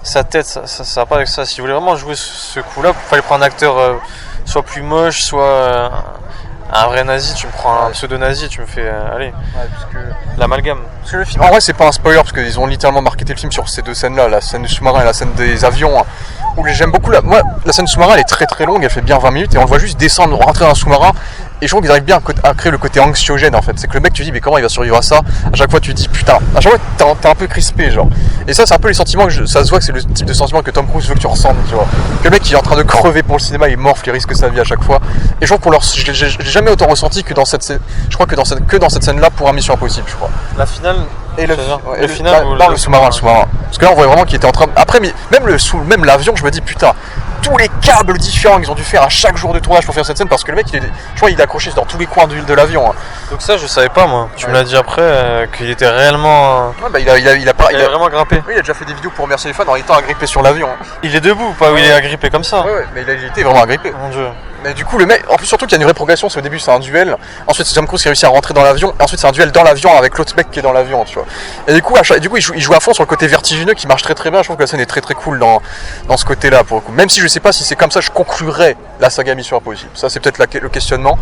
Sa tête, ça va pas avec ça. Si vous voulez vraiment jouer ce coup-là, il fallait prendre un acteur soit plus moche, soit un vrai nazi. Tu me prends un pseudo-nazi, tu me fais allez. Parce que l'amalgame. Parce que le film, en vrai, c'est pas un spoiler parce qu'ils ont littéralement marketé le film sur ces 2 scènes-là, la scène du sous-marin et la scène des avions. Où j'aime beaucoup moi, la scène du sous-marin, elle est très très longue, elle fait bien 20 minutes et on le voit juste descendre, rentrer dans un sous-marin. Et je trouve qu'ils arrivent bien à créer le côté anxiogène en fait. C'est que le mec, tu dis, mais comment il va survivre à ça? À chaque fois, tu dis, putain, à chaque fois, t'es un peu crispé, genre. Et ça, c'est un peu les sentiments ça se voit que c'est le type de sentiment que Tom Cruise veut que tu ressentes, tu vois. Que le mec, il est en train de crever pour le cinéma, il morfle, il risque sa vie à chaque fois. Et je trouve j'ai jamais autant ressenti que dans cette scène. Je crois que dans cette scène-là pour un Mission Impossible, je crois. La finale. Et le final dans le sous-marin. Parce que là, on voit vraiment qu'il était en train. Après, même l'avion, je me dis, putain. Tous les câbles différents qu'ils ont dû faire à chaque jour de tournage pour faire cette scène parce que le mec je crois il est accroché dans tous les coins de l'avion. Donc ça je savais pas moi. Tu me l'as dit après qu'il était réellement. Il a vraiment grimpé. Oui, il a déjà fait des vidéos pour remercier les fans en étant agrippé sur l'avion. Il est debout, pas où il est agrippé comme ça. Ouais, mais il a été vraiment agrippé. Mon dieu. Mais du coup le mec, en plus surtout qu'il y a une vraie progression, c'est au début c'est un duel, ensuite c'est Tom Cruise qui réussit à rentrer dans l'avion, et ensuite c'est un duel dans l'avion avec l'autre mec qui est dans l'avion, tu vois. Et du coup il joue à fond sur le côté vertigineux qui marche très très bien, je trouve que la scène est très très cool dans ce côté là pour le coup. Même si je sais pas si c'est comme ça je conclurai la saga Mission Impossible, ça c'est peut-être le questionnement.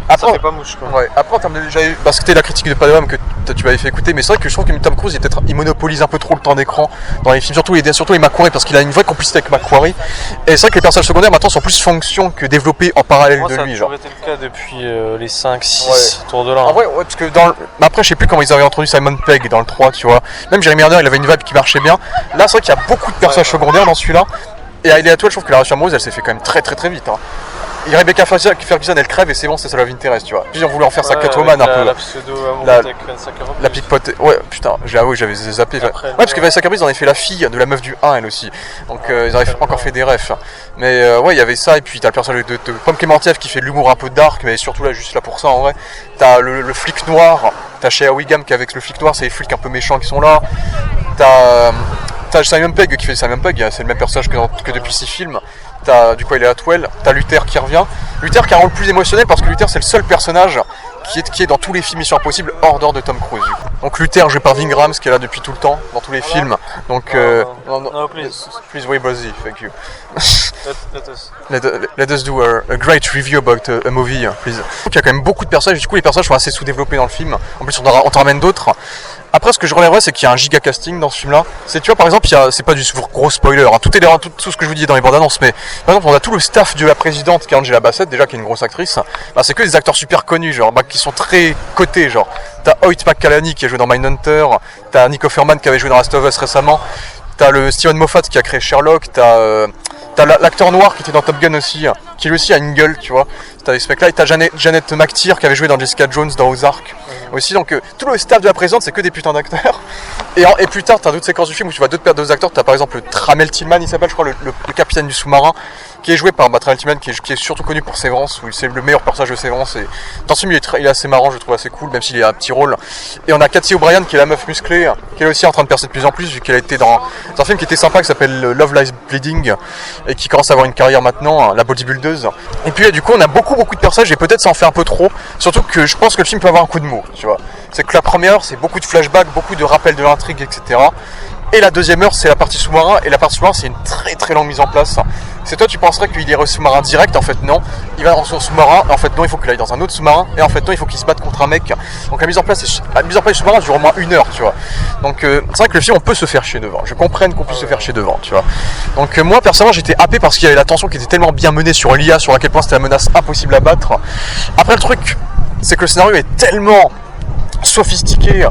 ça fait pas mouche quoi. Ouais, après en termes de. Parce que c'était la critique de Padam que tu m'avais fait écouter, mais c'est vrai que je trouve que Tom Cruise il monopolise un peu trop le temps d'écran dans les films, surtout les Macquarie, parce qu'il a une vraie complicité avec Macquarie. Et c'est vrai que les personnages secondaires maintenant sont plus fonction que développés en parallèle de lui. Ça a été le cas depuis les 5-6 tours de là. En vrai, ouais, parce que après je sais plus comment ils avaient introduit Simon Pegg dans le 3, tu vois. Même Jeremy Renner il avait une vibe qui marchait bien. Là c'est vrai qu'il y a beaucoup de personnages secondaires dans celui-là. Et à Ellie, je trouve que la relation amoureuse elle s'est fait quand même très vite. Hein. Et Rebecca Ferguson elle crève et c'est bon, c'est ça Love Interest, tu vois. Puis on voulait en faire sa Catwoman un peu. La pseudo la pickpocket. Ouais, putain, j'avais zappé. Après, parce que Vanessa Kirby ils en avaient fait la fille de la meuf du 1 elle aussi. Donc ils avaient encore fait des refs. Mais ouais, il y avait ça et puis t'as le personnage de Pom Clémentieff qui fait de l'humour un peu dark, mais surtout là juste là pour ça en vrai. T'as le flic noir, t'as Shea Wiggum qui avec le flic noir, c'est les flics un peu méchants qui sont là. T'as Simon Pegg qui fait Simon Pegg, c'est le même personnage que depuis 6 films. T'as du coup il est Atwell, t'as Luther qui revient. Luther qui a un rôle plus émotionnel parce que Luther c'est le seul personnage qui est dans tous les films Mission Impossible hors d'or de Tom Cruise. Donc Luther joué par Ving Rhames qui est là depuis tout le temps dans tous les films. Donc no, please wait Buzzy, thank you. Let us do a great review about a movie, please. Donc il y a quand même beaucoup de personnages, du coup les personnages sont assez sous-développés dans le film. En plus on t'en ramène d'autres. Après, ce que je relèverais, c'est qu'il y a un giga casting dans ce film-là. C'est, tu vois, par exemple, c'est pas du gros spoiler, hein. Tout ce que je vous dis dans les bandes annonces, mais par exemple, on a tout le staff de la présidente qui est Angela Bassett, déjà qui est une grosse actrice. Bah, c'est que des acteurs super connus, genre, qui sont très cotés, genre. T'as Hoyt McCallany qui a joué dans Mindhunter, t'as Nick Offerman qui avait joué dans Last of Us récemment, t'as le Steven Moffat qui a créé Sherlock, t'as l'acteur noir qui était dans Top Gun aussi, qui lui aussi a une gueule, tu vois. T'as ce mec-là, et t'as Janet McTeer qui avait joué dans Jessica Jones, dans Ozark aussi. Donc tout le staff de la présidente, c'est que des putains d'acteurs. Et plus tard, t'as d'autres séquences du film où tu vois d'autres acteurs. T'as par exemple Tramel Tillman, il s'appelle, je crois, le capitaine du sous-marin, qui est joué par Tramel Tillman, qui est surtout connu pour Severance, où c'est le meilleur personnage de Severance. Et dans ce film, il est assez marrant, je le trouve assez cool, même s'il a un petit rôle. Et on a Cathy O'Brien, qui est la meuf musclée, qui est aussi en train de percer de plus en plus, vu qu'elle a été dans un film qui était sympa, qui s'appelle Love Lies Bleeding, et qui commence à avoir une carrière maintenant, la bodybuildeuse. Et puis du coup, on a beaucoup de personnages, et peut-être ça en fait un peu trop. Surtout que je pense que le film peut avoir un coup de mou, tu vois. C'est que la première heure, c'est beaucoup de flashbacks, beaucoup de rappels de l'intrigue, etc. Et la deuxième heure, c'est la partie sous-marin, et la partie sous-marin, c'est une très longue mise en place. C'est toi, tu penserais qu'il irait au sous-marin direct, en fait non. Il va dans son sous-marin, et en fait non, il faut qu'il aille dans un autre sous-marin, et en fait non, il faut qu'il se batte contre un mec. Donc la mise en place du sous-marin dure au moins 1 heure, tu vois. Donc c'est vrai que le film, on peut se faire chier devant. Je comprends qu'on puisse se faire chier devant, tu vois. Donc moi, personnellement, j'étais happé parce qu'il y avait la tension qui était tellement bien menée sur l'IA, sur à quel point c'était la menace impossible à battre. Après, le truc, c'est que le scénario est tellement sophistiqué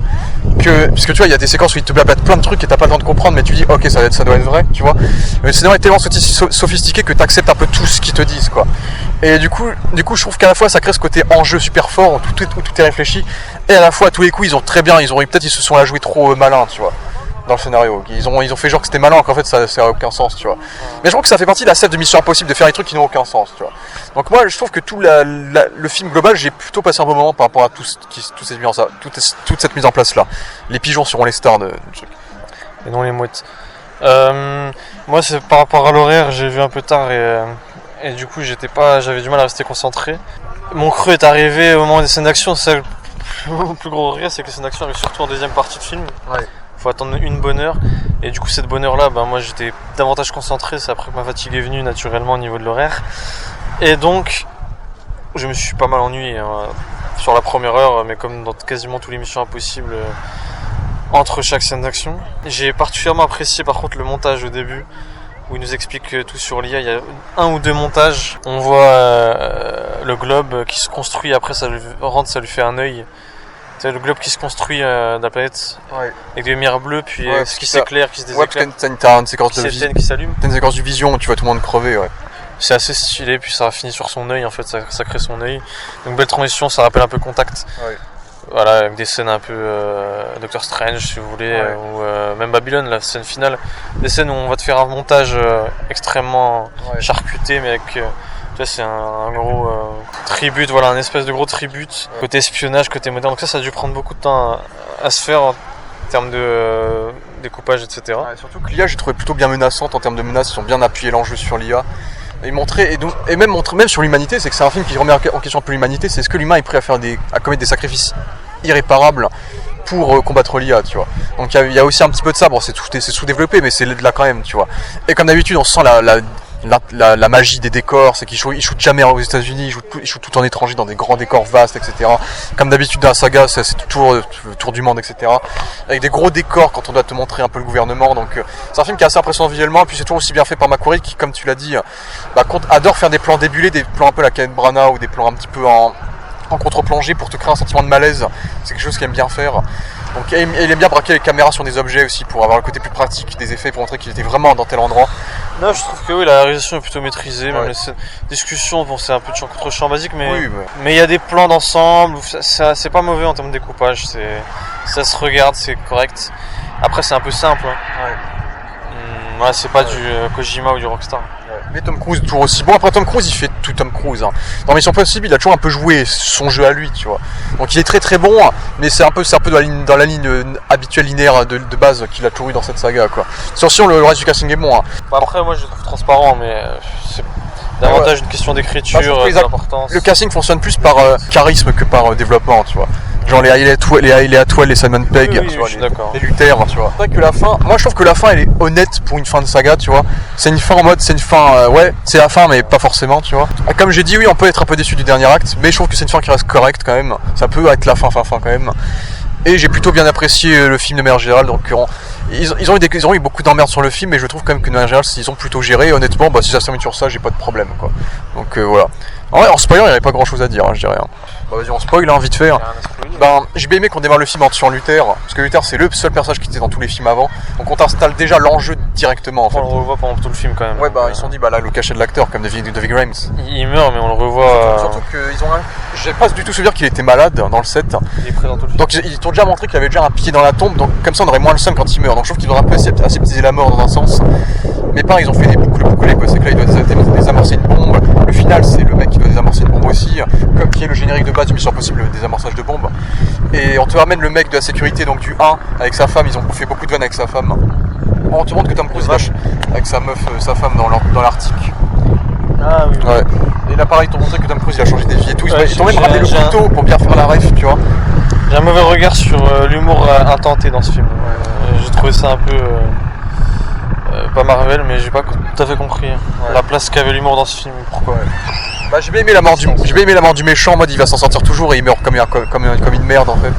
que, puisque tu vois, il y a des séquences où il te blabate plein de trucs et t'as pas le temps de comprendre, mais tu dis ok, ça doit être vrai, tu vois. Mais le scénario est tellement sophistiqué que t'acceptes un peu tout ce qu'ils te disent, quoi. Et du coup je trouve qu'à la fois ça crée ce côté enjeu super fort où tout est réfléchi, et à la fois à tous les coups ils se sont la joué trop malin, tu vois, dans le scénario. Ils ont fait genre que c'était malin, qu'en fait ça n'a aucun sens, tu vois. Mais je trouve que ça fait partie de la scène de Mission Impossible de faire des trucs qui n'ont aucun sens, tu vois. Donc moi je trouve que tout le film global, j'ai plutôt passé un bon moment par rapport à toute cette mise en place là. Les pigeons seront les stars du truc. Et non les mouettes. Moi c'est par rapport à l'horaire, j'ai vu un peu tard et du coup j'avais du mal à rester concentré. Mon creux est arrivé au moment des scènes d'action. C'est le plus gros regret, c'est que les scènes d'action arrivent surtout en deuxième partie de film. Ouais. Faut attendre une bonne heure, et du coup cette bonne heure là, moi j'étais davantage concentré, c'est après que ma fatigue est venue naturellement au niveau de l'horaire, et donc je me suis pas mal ennuyé sur la première heure, mais comme dans quasiment tous les Missions Impossibles, entre chaque scène d'action. J'ai particulièrement apprécié par contre le montage au début, où il nous explique tout sur l'IA. Il y a 1 ou 2 montages, on voit le globe qui se construit, après ça lui fait un œil. C'est le globe qui se construit de la planète, ouais, avec des lumières bleues, puis ce qui s'éclaire, qui se déséclaire, t'as une séquence qui s'allume. T'as une séquence du vision où tu vois tout le monde crever, ouais. C'est assez stylé, puis ça finit sur son œil, en fait, ça crée son œil. Donc belle transition, ça rappelle un peu Contact. Ouais. Voilà, avec des scènes un peu Doctor Strange, si vous voulez, ouais, ou même Babylone, la scène finale. Des scènes où on va te faire un montage extrêmement charcuté, mais avec... tu vois, c'est un gros tribute, voilà, un espèce de gros tribute, côté espionnage, côté moderne. Donc ça a dû prendre beaucoup de temps à se faire en termes de découpage, etc. Ouais, surtout que l'IA, j'ai trouvé plutôt bien menaçante en termes de menaces. Ils ont bien appuyé l'enjeu sur l'IA. Et même sur l'humanité, c'est que c'est un film qui remet en question un peu l'humanité. C'est est-ce que l'humain est prêt à commettre des sacrifices irréparables pour combattre l'IA, tu vois. Donc il y a aussi un petit peu de ça. Bon, c'est sous-développé, mais c'est là quand même, tu vois. Et comme d'habitude, on sent la magie des décors, c'est qu'ils shootent jamais aux États-Unis, ils shootent tout en étranger dans des grands décors vastes, etc. Comme d'habitude dans la saga, c'est toujours le tour du monde, etc. Avec des gros décors quand on doit te montrer un peu le gouvernement. Donc c'est un film qui est assez impressionnant visuellement, et puis c'est toujours aussi bien fait par McQuarrie qui, comme tu l'as dit, adore faire des plans débulés, des plans un peu la Kenneth Branagh ou des plans un petit peu en contre-plongée pour te créer un sentiment de malaise. C'est quelque chose qu'il aime bien faire. Donc il aime bien braquer les caméras sur des objets aussi pour avoir le côté plus pratique des effets, pour montrer qu'il était vraiment dans tel endroit. Non, je trouve que oui, la réalisation est plutôt maîtrisée, même Ouais. les discussions, bon c'est un peu de champ contre champ basique, mais Oui, mais il y a des plans d'ensemble, c'est pas mauvais en termes de découpage, ça se regarde, c'est correct. Après c'est un peu simple, hein. Ouais, c'est pas du Kojima ou du Rockstar. Mais Tom Cruise toujours aussi bon. Après Tom Cruise il fait tout Tom Cruise. Hein. Dans Mission Impossible il a toujours un peu joué son jeu à lui, tu vois. Donc il est très très bon, mais c'est un peu dans la ligne habituelle linéaire de base qu'il a toujours eu dans cette saga, quoi. Attention, le reste du casting est bon. Hein. Bah après moi je le trouve transparent, mais c'est davantage une question d'écriture, d'importance. Le casting fonctionne plus par charisme que par développement, tu vois. Genre les Hayley Atwell, les Simon Pegg, Oui, tu vois, je suis d'accord. les Luther, tu vois. C'est vrai que la fin, moi je trouve que la fin elle est honnête pour une fin de saga, tu vois. C'est une fin en mode, c'est une fin, ouais, c'est la fin mais pas forcément, tu vois. Comme j'ai dit, oui, on peut être un peu déçu du dernier acte, mais je trouve que c'est une fin qui reste correcte quand même. Ça peut être la fin quand même. Et j'ai plutôt bien apprécié le film de manière générale, donc ils ont eu beaucoup d'emmerdes sur le film, mais je trouve quand même que de manière générale, ils ont plutôt géré, et honnêtement, si ça se termine sur ça, j'ai pas de problème, quoi. Donc voilà. En vrai, en spoiler, il n'y avait pas grand chose à dire, hein, je dirais. Hein. Vas-y, on spoil, hein, vite fait. Hein. J'ai bien aimé qu'on démarre le film en tuant Luther, parce que Luther c'est le seul personnage qui était dans tous les films avant, donc on t'installe déjà l'enjeu directement en fait. On le revoit pendant tout le film quand même. Ouais, ils se sont dit, là, le cachet de l'acteur, comme David Grimes. Il meurt, mais on le revoit. Surtout qu'ils ont j'ai pas du tout souvenir qu'il était malade dans le set. Il est présent tout le film. Donc ils t'ont déjà montré qu'il avait déjà un pied dans la tombe, donc comme ça on aurait moins le seum quand il meurt. Donc je trouve qu'ils auraient un peu aseptisé la mort dans un sens. Mais pas, ils ont fait des boucles, c'est que là il doit désamorcer une bombe. Le final c'est le mec qui doit désamorcer une bombe aussi, comme qui est le générique de base du Mission Impossible, le désamorçage de bombe. Et on te ramène le mec de la sécurité, donc du 1, avec sa femme, ils ont fait beaucoup de vannes avec sa femme. On te montre que Tom Cruise lâche avec sa meuf, sa femme dans l'Arctique. Ah oui. Ouais. Et là pareil, ils t'ont montré que Tom Cruise il a changé des vies et tout. Ouais, Ils t'ont même ramené le couteau pour bien faire la ref, tu vois. J'ai un mauvais regard sur l'humour intenté dans ce film. J'ai trouvé ça un peu pas Marvel, mais j'ai pas tout à fait compris la place qu'avait l'humour dans ce film. Pourquoi? J'ai bien aimé la mort du méchant, en mode il va s'en sortir toujours et il meurt comme une merde en fait.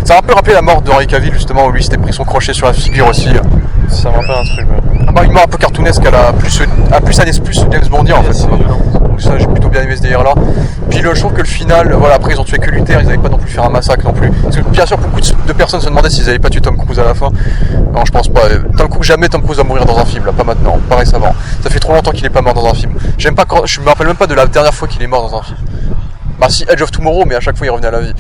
Ça m'a un peu rappelé la mort d'Henry Cavill justement, où lui s'était pris son crochet sur la figure aussi. Ça me rappelle un truc. Une mort un peu cartoonesque, elle a plus James Bondien en fait. Donc ça j'ai plutôt bien aimé ce délire là. Puis je trouve que le final, voilà, après ils ont tué que Luther, ils n'avaient pas non plus fait un massacre non plus. Parce que bien sûr beaucoup de personnes se demandaient s'ils n'avaient pas tué Tom Cruise à la fin. Non, je pense pas. Jamais Tom Cruise va mourir dans un film là, pas maintenant, pas récemment. Ça fait trop longtemps qu'il est pas mort dans un film. Je me rappelle même pas de la dernière fois qu'il est mort dans un film. Si, Edge of Tomorrow, mais à chaque fois il revenait à la vie.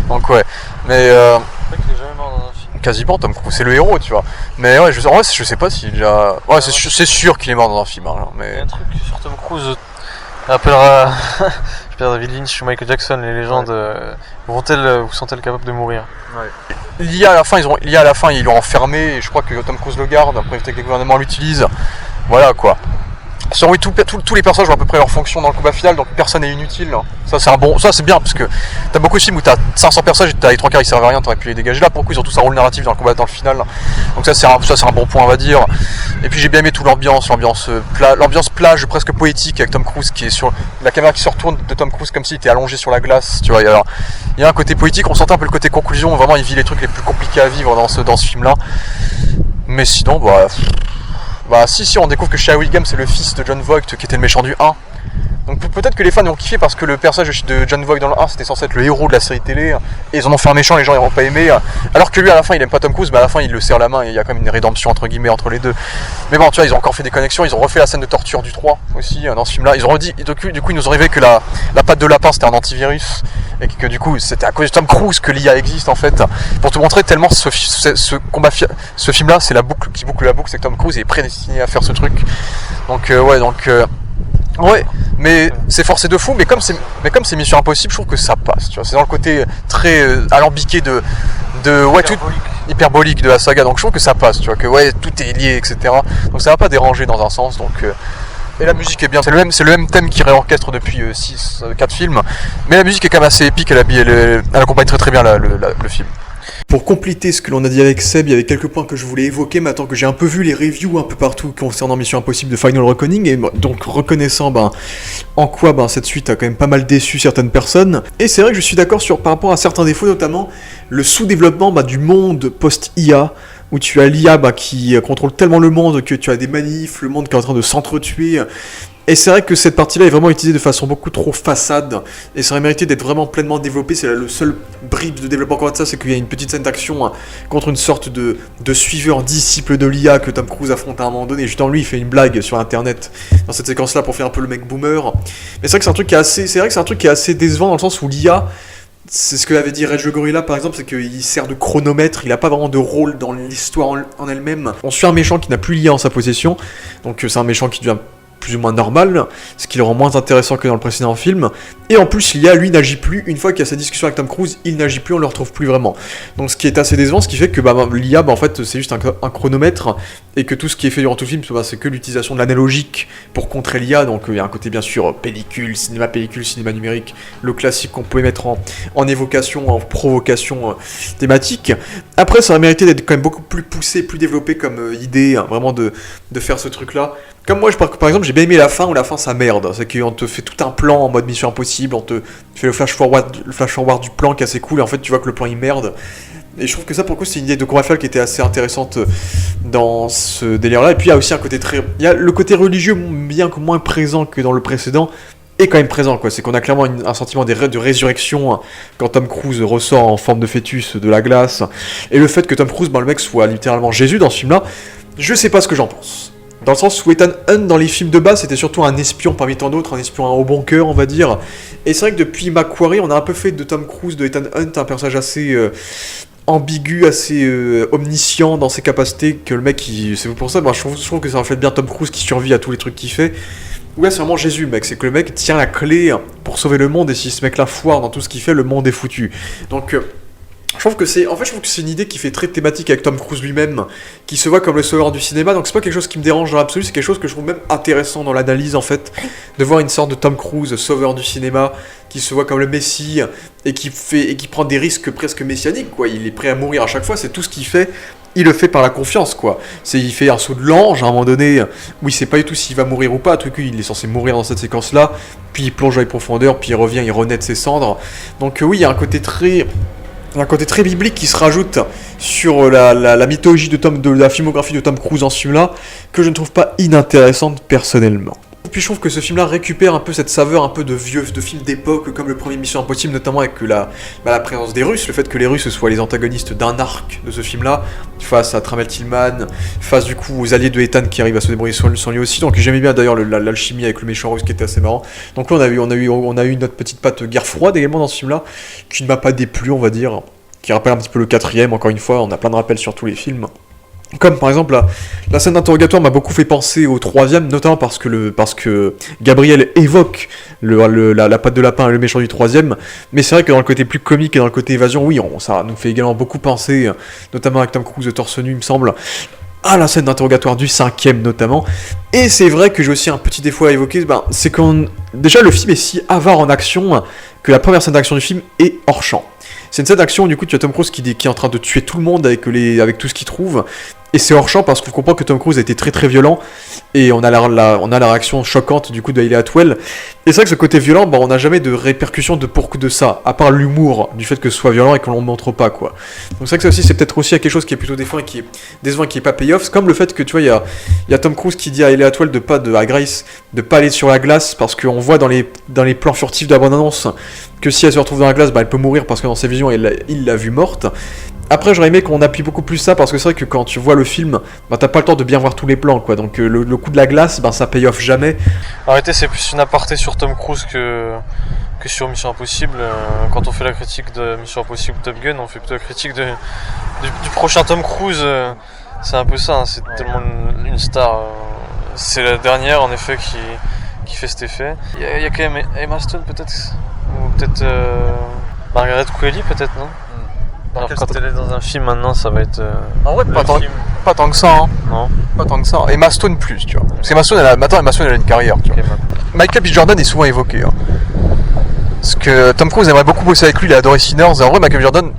Donc ouais. Mais C'est vrai qu'il est jamais mort dans un film. quasiment Tom Cruise, c'est le héros, tu vois. Mais ouais, en vrai, je sais pas s'il déjà. Ouais, c'est sûr qu'il est mort dans un film. Hein, mais Il y a un truc sur Tom Cruise. Rappellera je perds David Lynch ou Michael Jackson, les légendes vont-elles ou sont-elles capables de mourir? L'IA à la fin, ils l'ont enfermé, et je crois que Tom Cruise le garde, après peut-être que le gouvernement l'utilise. Voilà quoi. Sur oui, tous les personnages ont à peu près leur fonction dans le combat final, donc personne n'est inutile. Ça c'est bien, parce que t'as beaucoup de films où t'as 500 personnages et t'as les 3 quarts ils servent à rien, t'aurais pu les dégager. Là pour le coup ils ont tous un rôle narratif dans le combat dans le final. Donc ça c'est un bon point on va dire. Et puis j'ai bien aimé toute l'ambiance plage presque poétique avec Tom Cruise qui est sur la caméra qui se retourne de Tom Cruise comme s'il était allongé sur la glace, tu vois. Alors il y a un côté poétique, on sentait un peu le côté conclusion, vraiment il vit les trucs les plus compliqués à vivre dans ce film là. Mais sinon si on découvre que Shia Williams c'est le fils de John Voight qui était le méchant du 1. Donc peut-être que les fans vont kiffer parce que le personnage de John Voight dans le 1 c'était censé être le héros de la série télé et ils en ont fait un méchant, les gens ils n'ont pas aimé, alors que lui à la fin il aime pas Tom Cruise mais à la fin il le serre la main et il y a quand même une rédemption entre guillemets entre les deux. Mais bon tu vois ils ont encore fait des connexions, ils ont refait la scène de torture du 3 aussi dans ce film là, ils ont redit, du coup ils nous ont révélé que la patte de lapin c'était un antivirus et que du coup c'était à cause de Tom Cruise que l'IA existe en fait, pour te montrer tellement ce film là c'est la boucle qui boucle la boucle, c'est que Tom Cruise est prédestiné à faire ce truc. Donc ouais, mais c'est forcé de fou, mais comme c'est Mission Impossible, je trouve que ça passe, tu vois. C'est dans le côté très alambiqué de hyperbolique de la saga, donc je trouve que ça passe, tu vois, que ouais, tout est lié, etc. Donc ça va pas déranger dans un sens, donc et la musique est bien, c'est le même thème qui réorchestre depuis 4 films, mais la musique est quand même assez épique, elle accompagne très très bien le film. Pour compléter ce que l'on a dit avec Seb, il y avait quelques points que je voulais évoquer maintenant que j'ai un peu vu les reviews un peu partout concernant Mission Impossible de Final Reckoning, et donc reconnaissant en quoi cette suite a quand même pas mal déçu certaines personnes. Et c'est vrai que je suis d'accord par rapport à certains défauts, notamment le sous-développement du monde post-IA, où tu as l'IA qui contrôle tellement le monde que tu as des manifs, le monde qui est en train de s'entretuer. Et c'est vrai que cette partie-là est vraiment utilisée de façon beaucoup trop façade, et ça aurait mérité d'être vraiment pleinement développé. C'est là le seul bribe de développement encore de ça, c'est qu'il y a une petite scène d'action contre une sorte de suiveur disciple de l'IA que Tom Cruise affronte à un moment donné. Justement, lui, il fait une blague sur internet dans cette séquence-là pour faire un peu le mec boomer. Mais c'est vrai que c'est un truc qui est assez décevant dans le sens où l'IA, c'est ce que avait dit Rage Gorilla par exemple, c'est qu'il sert de chronomètre, il n'a pas vraiment de rôle dans l'histoire en elle-même. On suit un méchant qui n'a plus l'IA en sa possession, donc c'est un méchant qui devient plus ou moins normal, ce qui le rend moins intéressant que dans le précédent film. Et en plus, l'IA, lui, n'agit plus. Une fois qu'il y a sa discussion avec Tom Cruise, il n'agit plus, on le retrouve plus vraiment. Donc ce qui est assez décevant, ce qui fait que l'IA, en fait, c'est juste un chronomètre, et que tout ce qui est fait durant tout le film, c'est que l'utilisation de l'analogique pour contrer l'IA. Donc il y a un côté, bien sûr, pellicule, cinéma numérique, le classique qu'on pouvait mettre en évocation, en provocation thématique. Après, ça aurait mérité d'être quand même beaucoup plus poussé, plus développé comme idée, vraiment de faire ce truc-là. Comme moi, par exemple, j'ai bien aimé la fin, où la fin ça merde. C'est qu'on te fait tout un plan en mode Mission Impossible, on te fait le flash forward du plan qui est assez cool, et en fait tu vois que le plan il merde. Et je trouve que ça, pour le coup, c'est une idée de Courafel qui était assez intéressante dans ce délire-là. Et puis il y a aussi il y a le côté religieux, bien que moins présent que dans le précédent, est quand même présent, quoi. C'est qu'on a clairement un sentiment de résurrection quand Tom Cruise ressort en forme de fœtus de la glace. Et le fait que Tom Cruise, le mec, soit littéralement Jésus dans ce film-là, je sais pas ce que j'en pense. Dans le sens où Ethan Hunt, dans les films de base, c'était surtout un espion parmi tant d'autres, un espion au bon cœur, on va dire. Et c'est vrai que depuis Macquarie, on a un peu fait de Tom Cruise, de Ethan Hunt, un personnage assez ambigu, assez omniscient dans ses capacités, que le mec, c'est pour ça, je trouve que ça reflète bien Tom Cruise qui survit à tous les trucs qu'il fait. Ouais, c'est vraiment Jésus, mec. C'est que le mec tient la clé pour sauver le monde, et si ce mec-là foire dans tout ce qu'il fait, le monde est foutu. Donc... je trouve que c'est une idée qui fait très thématique avec Tom Cruise lui-même, qui se voit comme le sauveur du cinéma, donc c'est pas quelque chose qui me dérange dans l'absolu, c'est quelque chose que je trouve même intéressant dans l'analyse en fait, de voir une sorte de Tom Cruise, sauveur du cinéma, qui se voit comme le messie, et qui prend des risques presque messianiques, quoi. Il est prêt à mourir à chaque fois, c'est tout ce qu'il fait. Il le fait par la confiance, quoi. Il fait un saut de l'ange à un moment donné, où il sait pas du tout s'il va mourir ou pas, tout il est censé mourir dans cette séquence-là, puis il plonge dans les profondeurs, puis il revient, il renaît de ses cendres. Donc oui, il y a un côté très biblique qui se rajoute sur la mythologie de la filmographie de Tom Cruise en ce film-là, que je ne trouve pas inintéressante personnellement. Et puis je trouve que ce film-là récupère un peu cette saveur un peu de film d'époque, comme le premier Mission Impossible, notamment avec la présence des Russes, le fait que les Russes soient les antagonistes d'un arc de ce film-là, face à Trammell Tillman, face du coup aux alliés de Ethan qui arrivent à se débrouiller sans lui aussi. Donc j'aimais bien d'ailleurs l'alchimie avec le méchant russe qui était assez marrant. Donc là on a eu notre petite patte guerre froide également dans ce film-là, qui ne m'a pas déplu, on va dire, qui rappelle un petit peu le 4ème, encore une fois, on a plein de rappels sur tous les films. Comme par exemple la scène d'interrogatoire m'a beaucoup fait penser au 3ème, notamment parce que Gabriel évoque la patte de lapin et le méchant du 3ème, mais c'est vrai que dans le côté plus comique et dans le côté évasion, oui, ça nous fait également beaucoup penser, notamment avec Tom Cruise torse nu, il me semble, à la scène d'interrogatoire du 5ème notamment. Et c'est vrai que j'ai aussi un petit défaut à évoquer, c'est déjà le film est si avare en action que la première scène d'action du film est hors champ. C'est une scène d'action, du coup, tu as Tom Cruise qui est en train de tuer tout le monde avec tout ce qu'il trouve. Et c'est hors champ parce qu'on comprend que Tom Cruise a été très très violent. Et on a la réaction choquante du coup de Hayley Atwell. Et c'est vrai que ce côté violent, on n'a jamais de répercussions de ça. À part l'humour du fait que ce soit violent et qu'on ne le montre pas, quoi. Donc c'est vrai que ça aussi, c'est peut-être aussi quelque chose qui est plutôt décevant et qui est pas payoff. C'est comme le fait que, tu vois, il y a Tom Cruise qui dit à Hayley Atwell à Grace de pas aller sur la glace parce qu'on voit dans les plans furtifs de la bande-annonce que si elle se retrouve dans la glace, elle peut mourir parce que dans ses visions, il l'a vue morte. Après, j'aurais aimé qu'on appuie beaucoup plus ça, parce que c'est vrai que quand tu vois le film, t'as pas le temps de bien voir tous les plans, quoi. Donc le coup de la glace, ça paye off jamais. En réalité, c'est plus une aparté sur Tom Cruise que sur Mission Impossible. Quand on fait la critique de Mission Impossible Top Gun, on fait plutôt la critique du prochain Tom Cruise. C'est un peu ça, hein, c'est tellement une star. C'est la dernière, en effet, qui fait cet effet. Il y a quand même Emma Stone, peut-être, ou peut-être Margaret Qualley, peut-être, non? Alors quand elle est dans un film maintenant, ça va être. En vrai, pas tant que ça, hein. Non. Pas tant que ça. Emma Stone plus, tu vois. Parce qu'Emma Stone, elle a une carrière, tu vois. Okay, Michael B. Jordan est souvent évoqué, hein. Parce que Tom Cruise aimerait beaucoup bosser avec lui, il a adoré Sinners, et en vrai Michael B. Jordan,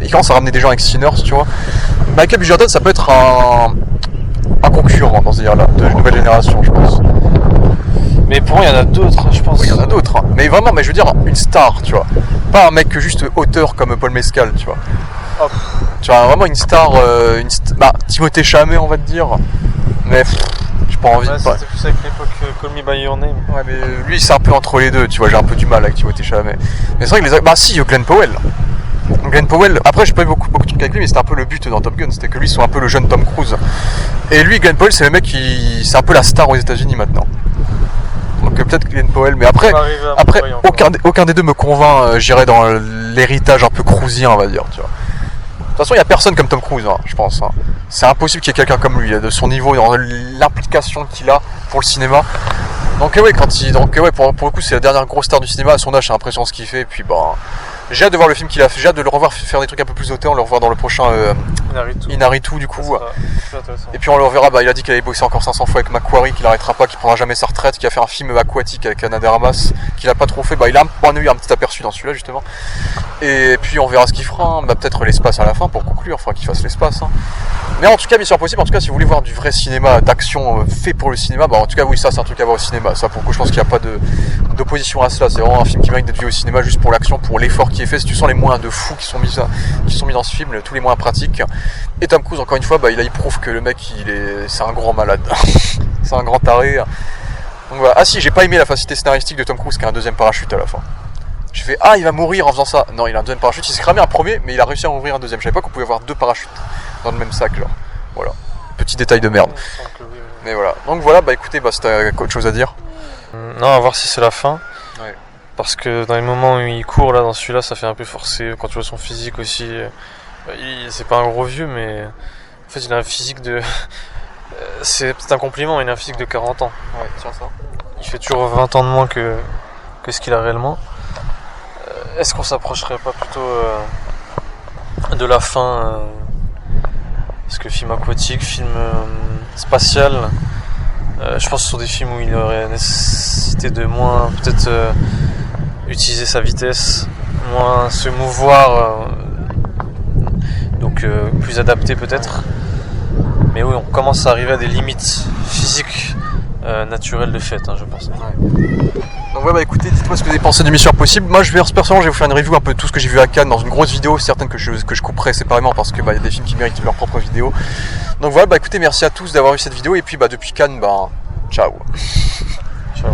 il commence à ramener des gens avec Sinners, tu vois. Michael B. Jordan, ça peut être un concurrent dans ce délire-là, de nouvelle génération, je pense. Mais pour moi, il y en a d'autres, je pense. Oui, il y en a d'autres, hein. Mais vraiment, mais je veux dire, une star, tu vois. Pas un mec juste auteur comme Paul Mescal, tu vois. Hop. Tu vois, vraiment une star, bah, Timothée Chalamet, on va te dire. Mais j'ai pas envie Ouais, de c'était plus avec l'époque Call Me By Your Name. Ouais, mais lui, c'est un peu entre les deux, tu vois, j'ai un peu du mal avec Timothée Chalamet. Mais c'est vrai que bah si, Glenn Powell. Glenn Powell, après j'ai pas eu beaucoup de trucs avec lui, mais c'était un peu le but dans Top Gun, c'était que lui soit un peu le jeune Tom Cruise. Et lui, Glenn Powell, c'est le mec c'est un peu la star aux États-Unis maintenant. Donc peut-être Glenn Powell, mais après aucun des deux me convainc, j'irais dans l'héritage un peu cruisien, on va dire, tu vois. De toute façon, il n'y a personne comme Tom Cruise, hein, je pense. Hein. C'est impossible qu'il y ait quelqu'un comme lui, de son niveau, dans l'implication qu'il a pour le cinéma. Donc ouais, pour le coup, c'est la dernière grosse star du cinéma. À son âge, c'est impressionnant ce qu'il fait. Et puis j'ai hâte de voir le film qu'il a fait. J'ai hâte de le revoir faire des trucs un peu plus hautains. On le revoit dans le prochain Inaritu du coup. Et puis on le reverra. Il a dit qu'il allait bosser encore 500 fois avec Macquarie, qu'il arrêtera pas, qu'il prendra jamais sa retraite, qu'il a fait un film aquatique avec Ana de Armas, qu'il a pas trop fait. Il a eu un petit aperçu dans celui-là justement. Et puis on verra ce qu'il fera. Hein. Peut-être l'espace à la fin pour conclure. Il faudra qu'il fasse l'espace. Hein. Mais en tout cas, Mission Impossible. En tout cas, si vous voulez voir du vrai cinéma d'action fait pour le cinéma, en tout cas oui, ça c'est un truc à voir au cinéma. Ça pour le coup, je pense qu'il n'y a pas d'opposition à cela. C'est vraiment un film qui mérite d'être vu au cinéma juste pour l'action, pour l'effort qui est fait. Si tu sens les moyens de fou qui sont mis dans ce film, tous les moyens pratiques. Et Tom Cruise, encore une fois, il prouve que le mec, c'est un grand malade. C'est un grand taré. Donc voilà. Ah si, j'ai pas aimé la facilité scénaristique de Tom Cruise qui a un deuxième parachute à la fin. J'ai fait il va mourir en faisant ça. Non, il a un deuxième parachute. Il s'est cramé un premier, mais il a réussi à en ouvrir un deuxième. Je savais pas qu'on pouvait avoir deux parachutes dans le même sac, genre. Voilà. Petit détail de merde. Mais voilà. Donc voilà, écoutez, c'était autre chose à dire. Non, à voir si c'est la fin. Ouais. Parce que dans les moments où il court, là, dans celui-là, ça fait un peu forcé. Quand tu vois son physique aussi, c'est pas un gros vieux, mais en fait, il a un physique de. C'est peut-être un compliment, il a un physique de 40 ans. Ouais, tiens ça. Il fait toujours 20 ans de moins que ce qu'il a réellement. Est-ce qu'on s'approcherait pas plutôt de la fin parce que film aquatique, film spatial, je pense que ce sont des films où il aurait nécessité de moins peut-être utiliser sa vitesse, moins se mouvoir, donc plus adapté peut-être. Mais oui, on commence à arriver à des limites physiques naturelles de fait, je pense. Ouais. Donc ouais, écoutez, dites-moi ce que vous avez pensé de Mission Impossible. Moi, personnellement, je vais vous faire une review un peu de tout ce que j'ai vu à Cannes dans une grosse vidéo, certaines que je couperai séparément parce que y a des films qui méritent leur propre vidéo. Donc voilà, écoutez, merci à tous d'avoir vu cette vidéo et puis depuis Cannes, ciao. Ciao.